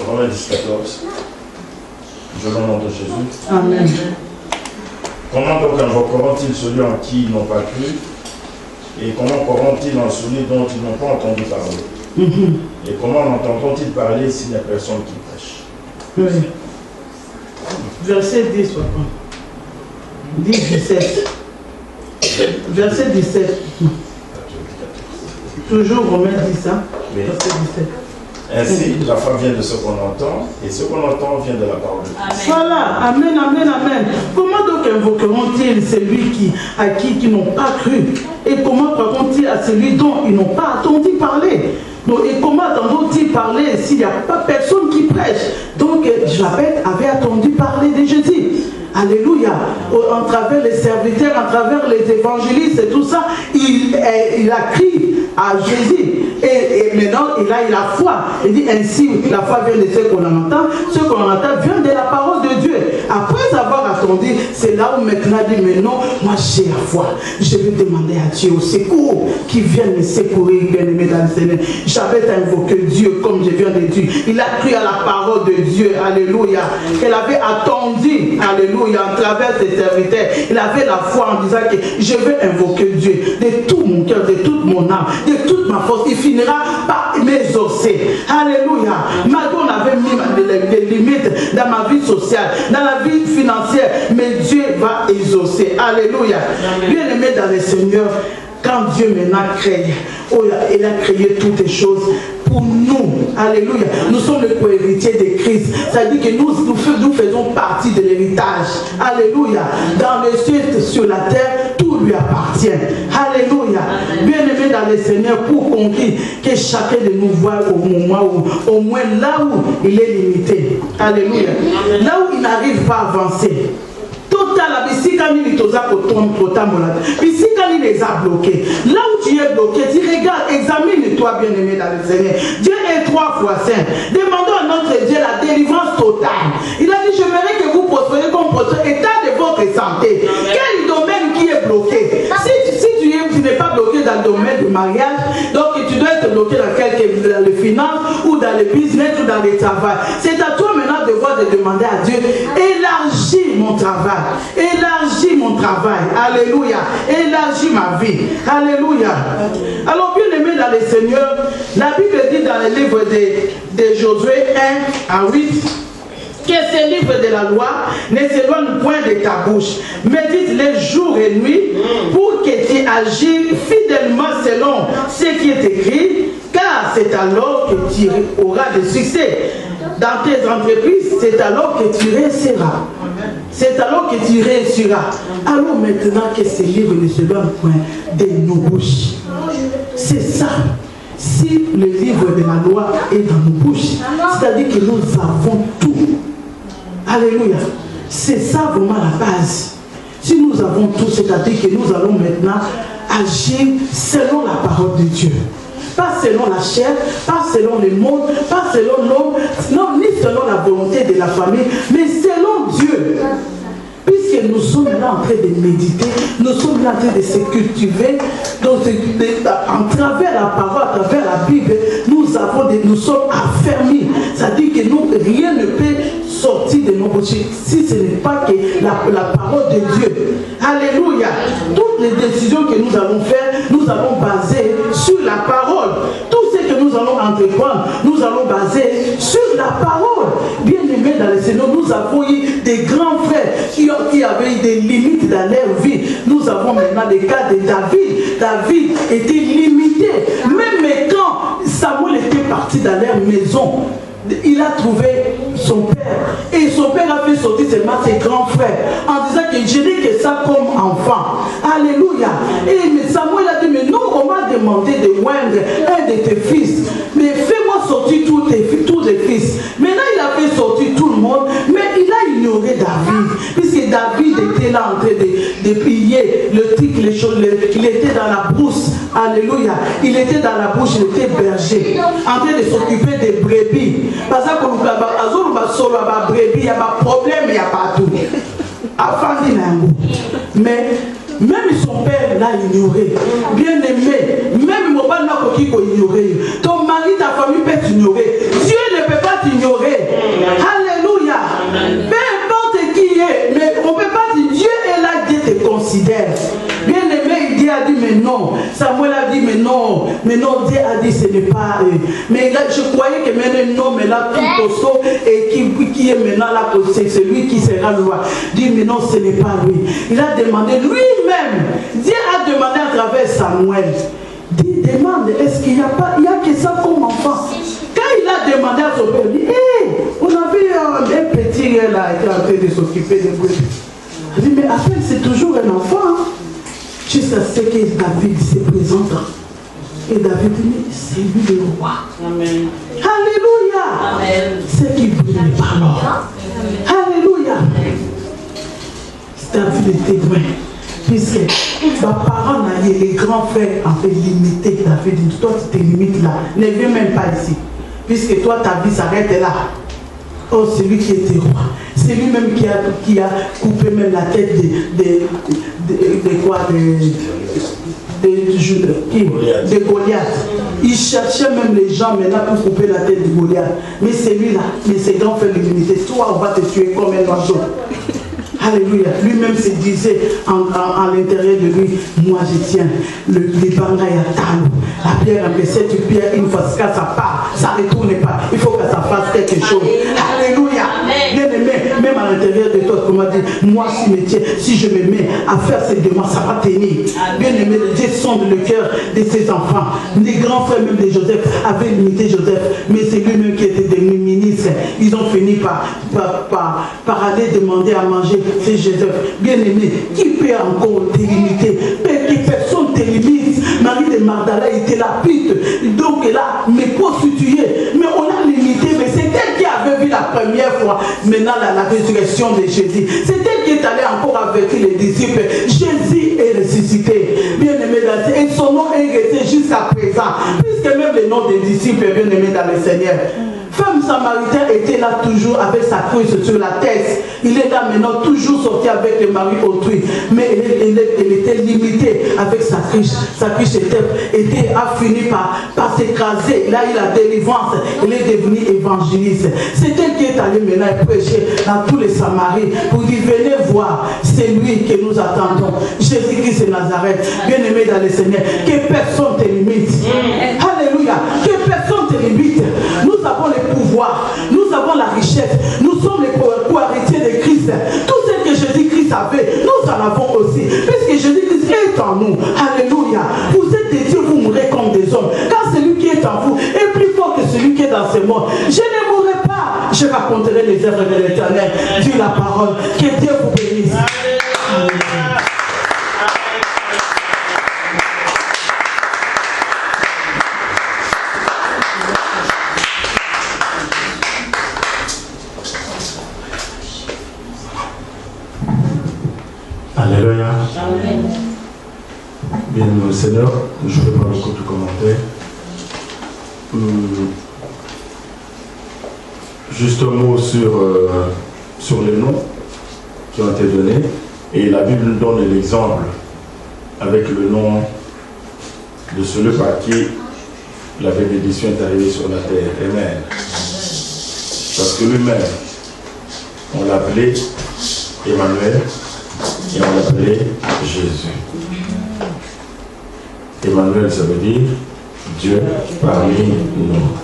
B: Romains 10, 14. Je le nom de Jésus.
A: Amen.
B: Comment donc invoqueront-ils celui en qui ils n'ont pas cru? Et comment croiront-ils en celui dont ils n'ont pas entendu parler? Et comment entendront-ils parler s'il n'y a personne qui prêche?
A: Oui. Verset 10, papa. 10, 17. Verset 17. Toujours Romains 10, hein?
B: Oui.
A: Verset 17.
B: Ainsi, la foi vient de ce qu'on entend, et ce qu'on entend vient de la parole de Dieu.
A: Voilà, amen, amen, amen. Comment donc invoqueront-ils celui à qui ils n'ont pas cru? Et comment croiront-ils à celui dont ils n'ont pas entendu parler? Donc, et comment entendront-ils parler s'il n'y a pas personne qui prêche? Donc, Jabez avait entendu parler de Jésus. Alléluia. En travers les serviteurs, en travers les évangélistes et tout ça, il a crié à Jésus. Et maintenant, il a la foi. Il dit ainsi, la foi vient de ce qu'on entend. Ce qu'on entend vient de la parole de Dieu. Après avoir attendu, c'est là où maintenant il dit, mais non, moi j'ai la foi. Je vais demander à Dieu au secours qui vienne me secourir, bien-aimé dans le Seigneur. J'avais invoqué Dieu comme je viens de dire. Il a cru à la parole de Dieu. Alléluia. Il avait attendu. Alléluia. En travers ses serviteurs. Il avait la foi en disant que je vais invoquer Dieu de tout mon cœur, de toute mon âme, de toute ma force. Il finira par m'exaucer. Alléluia. Malgré on avait mis des limites dans ma vie sociale, dans la vie financière, mais Dieu va exaucer. Alléluia. Bien aimé dans le Seigneur, quand Dieu maintenant crée, il a créé toutes les choses pour nous. Alléluia. Nous sommes les co-héritiers de Christ. Ça dit que nous faisons partie de l'héritage. Alléluia. Dans le ciel, sur la terre, tout lui appartient. Alléluia. Bien-aimé dans le Seigneur, pour conquérir que chacun de nous voit au moins là où il est limité. Alléluia. Là où il n'arrive pas à avancer. Total, ici quand il les a bloqués. Là où tu es bloqué, tu regardes, examine-toi bien aimé dans le Seigneur. Dieu est 3 fois saint. Demandons à notre Dieu la délivrance totale. Il a dit, j'aimerais que vous prospériez comme prospère état de votre santé. Quel domaine qui est bloqué? Si tu n'es pas bloqué dans le domaine du mariage, donc tu dois être bloqué dans les finances ou dans le business ou dans le travail. C'est à toi maintenant de voir droit de demander à Dieu, élargis mon travail. Élargis mon travail. Alléluia. Élargis ma vie. Alléluia. Alors, bien aimé dans le Seigneur, la Bible dit dans le livre de Josué 1 à 8, que ce livre de la loi ne s'éloigne point de ta bouche. Médite-les jour et nuit pour que tu agisses fidèlement selon ce qui est écrit, car c'est alors que tu auras des succès dans tes entreprises, c'est alors que tu réussiras. C'est alors que tu réussiras. Alors maintenant que ce livre ne s'éloigne point de nos bouches. C'est ça. Si le livre de la loi est dans nos bouches, c'est-à-dire que nous avons tout. Alléluia. C'est ça vraiment la base. Si nous avons tout, c'est-à-dire que nous allons maintenant agir selon la parole de Dieu. Pas selon la chair, pas selon le monde, pas selon l'homme, non, ni selon la volonté de la famille, mais selon Dieu. Puisque nous sommes là en train de méditer, nous sommes là en train de se cultiver, donc, en travers la parole, à travers la Bible, nous sommes affermis. C'est-à-dire que nous, rien ne peut sortir de nos bouches si ce n'est pas que la parole de Dieu. Alléluia. Toutes les décisions que nous allons faire, nous allons baser sur la parole. Tout ce que nous allons entreprendre, nous allons baser sur la parole. Bien aimé dans le Seigneur, nous avons eu des grands frères qui avaient des limites dans leur vie. Nous avons maintenant des cas de David. David était limité. Même quand Samuel était parti dans leur maison, il a trouvé son père. Et son père a fait sortir seulement ses grands frères en disant que je n'ai que ça comme enfant. Alléluia. Et Samuel a dit, mais non, on m'a demandé de oindre un de tes fils. Mais fais-moi sortir tous tes fils. Maintenant, il a fait sortir tout le monde, mais il a ignoré David. Puisque David était là en train de prier le truc, les choses. Il était dans la brousse. Alléluia. Il était dans la brousse, il était berger. En train de s'occuper des brebis. Parce que il y a pas problème, il n'y a pas tout. Mais même son père l'a ignoré. Bien aimé, même mon père n'a pas ignoré. Ton mari, ta famille peut t'ignorer. Dieu ne peut pas t'ignorer. Alléluia. Peu importe qui est, mais on ne peut pas dire Dieu est là, Dieu te considère. Bien aimé, Dieu a dit mais non. Samuel a dit mais non. Mais non, Dieu a dit ce n'est pas eux. Mais là, je croyais que maintenant un homme est là tout costaud et qui est maintenant là, c'est celui qui sera le roi. Dit mais non, ce n'est pas lui. Il a demandé lui-même. Dieu a demandé à travers Samuel. Dit demande, est-ce qu'il n'y a pas, il n'y a que ça comme enfant. Quand il a demandé à son père, il dit hé, on avait un petit là qui était en train de s'occuper des brebis. Il dit mais après c'est toujours un enfant. Hein. Jusqu'à ce que David se présente. Et David dit, c'est lui le roi. Amen. Alléluia. Amen. C'est qui brille par l'or. Alléluia. David était loin. Puisque ma parent, les grands frères avaient limité David. Toi, tu te limites là. Ne viens même pas ici. Puisque toi, ta vie s'arrête là. Oh, c'est lui qui était roi. C'est lui-même qui a coupé même la tête de Goliath. Il cherchait même les gens maintenant pour couper la tête de Goliath. Mais c'est lui là, mais ses grands frères l'immunité. Toi, on va te tuer comme un oiseau. Alléluia. Lui-même se disait en l'intérieur de lui, moi je tiens les bangaï à talou. La pierre en cette pierre, une fois que ça part, ça ne retourne pas. Il faut que ça fasse quelque chose. Alléluia. Bien aimé, même à l'intérieur de toi, comment dire, moi si je me mets à faire ces demandes, ça va tenir. Bien aimé, Dieu sonde le cœur de ses enfants. Les grands frères même de Joseph avaient limité Joseph, mais c'est lui-même qui était devenu ministre. Ils ont fini par aller demander à manger. C'est Joseph. Bien aimé, qui peut encore te limiter? Personne ne te limite. Marie de Magdala était la pute. Donc là, mais prostituée. Mais on a limité. Mais c'est elle qui avait vu la première fois. Maintenant, la résurrection de Jésus. C'est elle qui est allée encore avec les disciples. Jésus est ressuscité. Bien aimé, et son nom est resté jusqu'à présent. Puisque même le nom des disciples est bien aimé dans le Seigneur. Femme samaritain était là toujours avec sa cruche sur la tête. Il est là maintenant toujours sorti avec le mari autrui. Mais elle était limitée avec sa cruche. Sa cruche a fini par s'écraser. Là, il a délivrance. Elle est devenue évangéliste. C'est elle qui est allé maintenant prêcher dans tous les Samaries pour dire venez voir, c'est lui que nous attendons. Jésus-Christ de Nazareth, bien-aimé dans le Seigneur, que personne te limite. Alléluia, que personne te limite. Nous avons le pouvoir, nous avons la richesse, nous sommes les co-héritiers de Christ. Tout ce que Jésus-Christ avait, nous en avons aussi. Puisque Jésus-Christ est en nous. Alléluia. Vous êtes des dieux, vous mourrez comme des hommes. Car celui qui est en vous est plus fort que celui qui est dans ce monde. Je ne mourrai pas. Je raconterai les œuvres de l'Éternel. Dieu la parole. Que Dieu vous bénisse.
B: Alléluia. Amen. Bien, Seigneur, je ne vais pas beaucoup de commentaires. Juste un mot sur les noms qui ont été donnés. Et la Bible nous donne l'exemple avec le nom de celui par qui la bénédiction est arrivée sur la terre. Amen. Parce que lui-même, on l'appelait Emmanuel. Et on l'appelait Jésus. Emmanuel, ça veut dire Dieu parmi nous.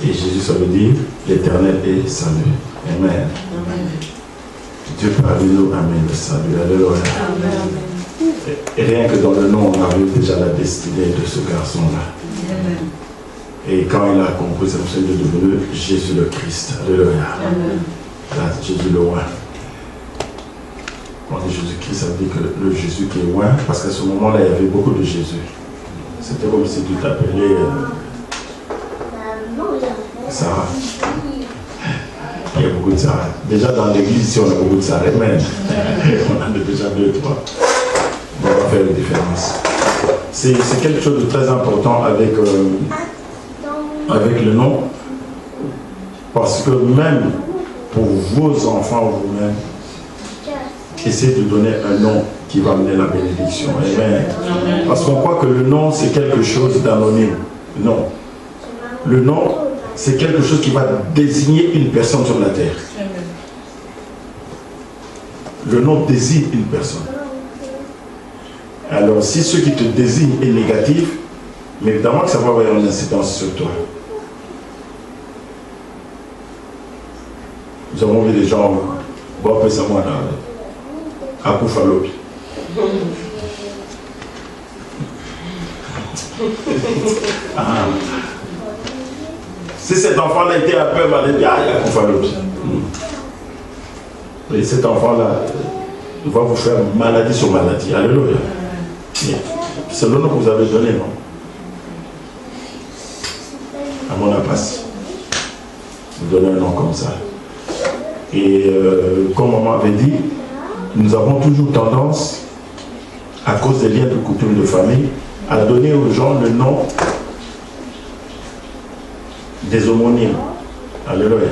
B: Et Jésus, ça veut dire l'Éternel est salut. Amen. Dieu parmi nous, amen, le salut. Alléluia. Et rien que dans le nom, on a vu déjà la destinée de ce garçon-là. Et quand il a compris, c'est pour ça qu'il est devenu Jésus le Christ. Alléluia. Là, Jésus le roi. Quand on dit Jésus-Christ, ça veut dire que le Jésus qui est loin, parce qu'à ce moment-là, il y avait beaucoup de Jésus. C'était comme si tu t'appelais Sarah. Il y a beaucoup de Sarah. Déjà dans l'église, ici, on a beaucoup de Sarah. Amen. On en a déjà 2 ou 3. On va faire la différence. C'est quelque chose de très important avec le nom. Parce que même pour vos enfants vous-même, essayez de donner un nom qui va amener la bénédiction. Amen. Parce qu'on croit que le nom, c'est quelque chose d'anonyme. Non. Le nom, c'est quelque chose qui va désigner une personne sur la terre. Le nom désigne une personne. Alors, si ce qui te désigne est négatif, mais évidemment que ça va avoir une incidence sur toi. Nous avons vu des gens, bon, peu ça moi, à Koufalopi. Si cet enfant-là était un peu malade, il y a Koufalopi. Et cet enfant-là va vous faire maladie sur maladie. Alléluia. C'est le nom que vous avez donné, non? À mon apas. Vous donnez un nom comme ça. Et comme maman avait dit, nous avons toujours tendance, à cause des liens de coutume de famille, à donner aux gens le nom des homonymes. Alléluia.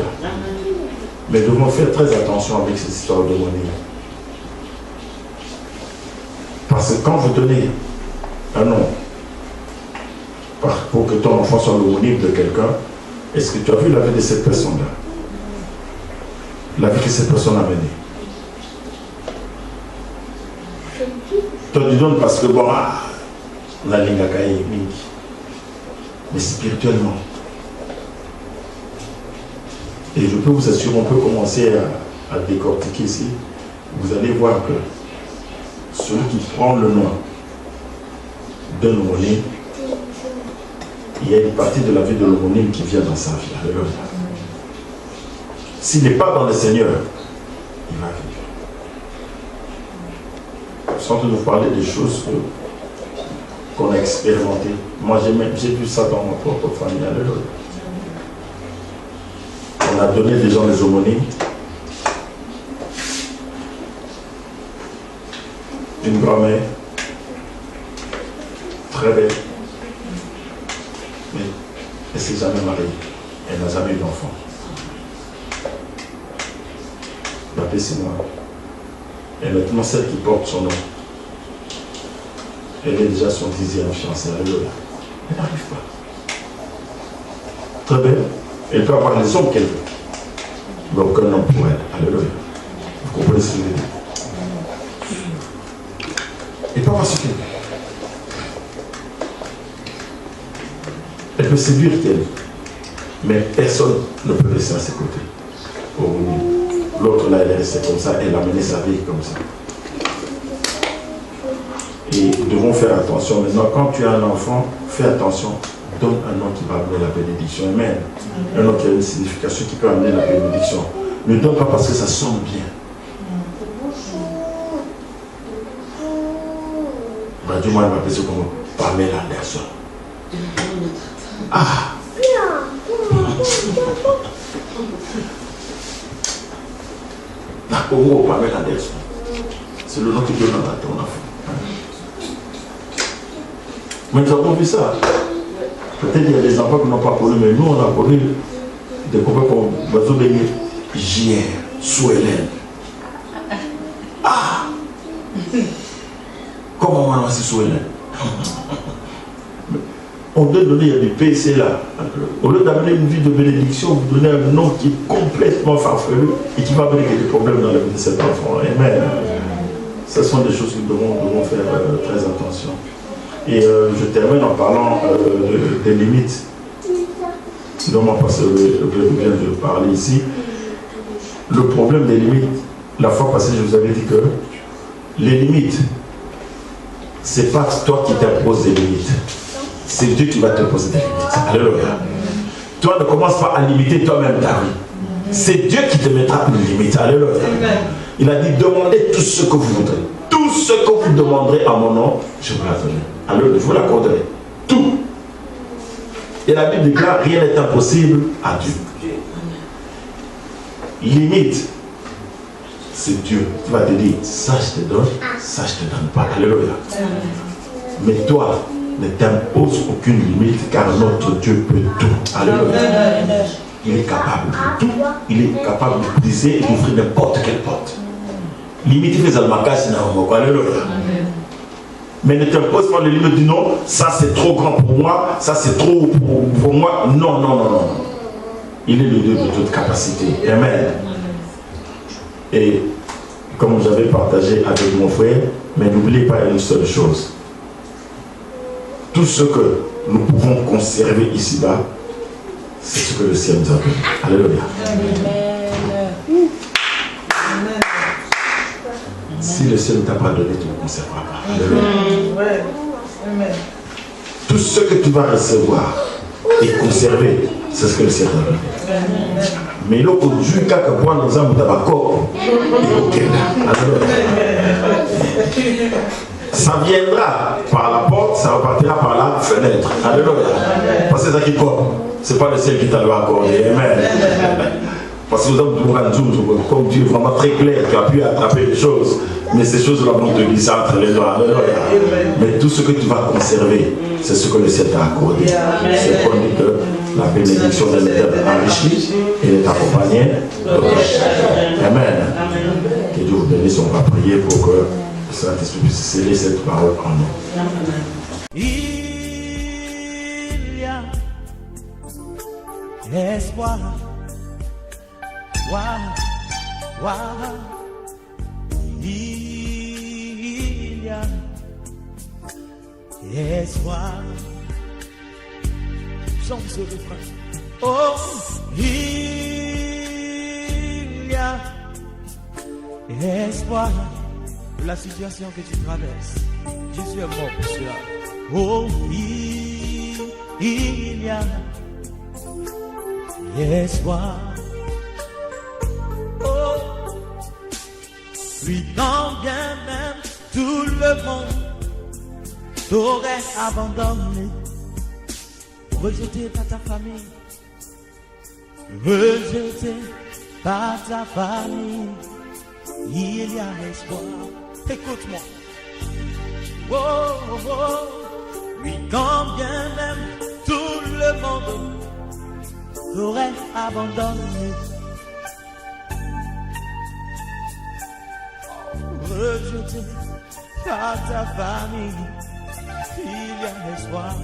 B: Mais nous devons faire très attention avec cette histoire d'homonyme. Parce que quand vous donnez un nom pour que ton enfant soit l'homonyme de quelqu'un, est-ce que tu as vu la vie de cette personne-là? La vie que cette personne a menée. Toi, tu donnes parce que, bon, la lingakaï, mais spirituellement. Et je peux vous assurer, on peut commencer à décortiquer ici. Vous allez voir que celui qui prend le nom d'un homonyme, il y a une partie de la vie de l'homonyme qui vient dans sa vie. Alléluia. S'il n'est pas dans le Seigneur, il va vivre. Sans nous parler des choses qu'on a expérimentées. Moi, j'ai vu ça dans ma propre famille. Alléluia. On a donné des gens des homonymes. Une grand-mère, très belle, mais elle ne s'est jamais mariée. Elle n'a jamais eu d'enfant. La paix, c'est moi. Et maintenant, celle qui porte son nom, elle est déjà son 10e fiancée. Alléluia. Elle n'arrive pas. Très belle. Elle peut avoir les hommes qu'elle veut. aucun homme pour elle. Alléluia. Vous comprenez ce que je veux dire? Et pas parce que elle peut séduire qu'elle, mais personne ne peut rester à ses côtés. Oh, l'autre là, elle est restée comme ça, elle a mené sa vie comme ça. Et nous devons faire attention. Maintenant, quand tu as un enfant, fais attention. Donne un nom qui va amener la bénédiction. Amen. Un nom qui a une signification qui peut amener la bénédiction. Ne donne pas parce que ça sonne bien. Bah, du moins, elle va appeler ce comme Pamela Anderson. Ah! La Congo, Pamela Anderson. C'est le nom que tu donnes à ton enfant. Mais nous avons vu ça. Peut-être qu'il y a des enfants qui n'ont pas connu, mais nous, on a connu des copains comme Bazou Béni, JR, Souelen. Ah! Comment on a lancé Souelen? On doit donner, il y a du PC là. Au lieu d'amener une vie de bénédiction, vous donnez un nom qui est complètement farfelu et qui va amener des problèmes dans la vie de cet enfant. Amen. Ce sont des choses que nous devons faire très attention. Et je termine en parlant des limites dont mon pasteur vient de parler ici. Le problème des limites, la fois passée, je vous avais dit que les limites, c'est pas toi qui t'imposes des limites. C'est Dieu qui va te poser des limites. Alléluia. Toi, ne commence pas à limiter toi-même ta vie. C'est Dieu qui te mettra une limite. Alléluia. Il a dit, demandez tout ce que vous voudrez. Tout ce que vous demanderez à mon nom, je vous la donnerai. Alléluia, je vous l'accorderai. Tout. Et la Bible déclare, rien n'est impossible à Dieu. Limite, c'est Dieu qui va te dire, ça je te donne, ça je te donne pas. Alléluia. Mais toi, ne t'impose aucune limite, car notre Dieu peut tout. Alléluia. Il est capable de tout. Il est capable de briser et d'ouvrir n'importe quelle porte. Limite, il fait Almakasi na Alléluia. Mais ne t'impose pas les limites, dis non, ça c'est trop grand pour moi, ça c'est trop pour moi. Non, non, non, non. Il est le Dieu de toute capacité. Amen. Et comme j'avais partagé avec mon frère, mais n'oubliez pas une seule chose. Tout ce que nous pouvons conserver ici-bas, c'est ce que le ciel nous a donné. Alléluia. Si le ciel ne t'a pas donné, tu ne conserveras pas. Alléluia. Tout ce que tu vas recevoir et conserver, c'est ce que le ciel t'a donné. Mais là, aujourd'hui, quand tu vois nos âmes, tu vas corps. Ça viendra par la porte, ça repartira par la fenêtre. Alléluia. Parce que c'est ça qui compte. Ce n'est pas le ciel qui t'a accordé. Amen. Parce que nous avons comme Dieu est vraiment très clair, tu as pu attraper les choses, mais ces choses-là vont te glisser entre les doigts. Mais tout ce que tu vas conserver, c'est ce que le ciel t'a accordé. C'est pour dire que la bénédiction de l'Éternel enrichie et est accompagnée. Amen. Que Dieu vous bénisse, on va prier pour que le Saint-Esprit puisse sceller cette parole en nous.
C: Il y a espoir. Il y a espoir. Chante ce refrain. Oh, il y a espoir. La situation que tu traverses, Jésus est mort pour cela. Oh, il y a espoir. Oh, lui quand bien même tout le monde t'aurait abandonné, rejeté par ta famille, rejeté par ta famille, il y a espoir. Écoute-moi. Oh, oh, oh. Oui, quand bien même tout le monde t'aurait abandonné, rejeté par ta famille, il y a espoir.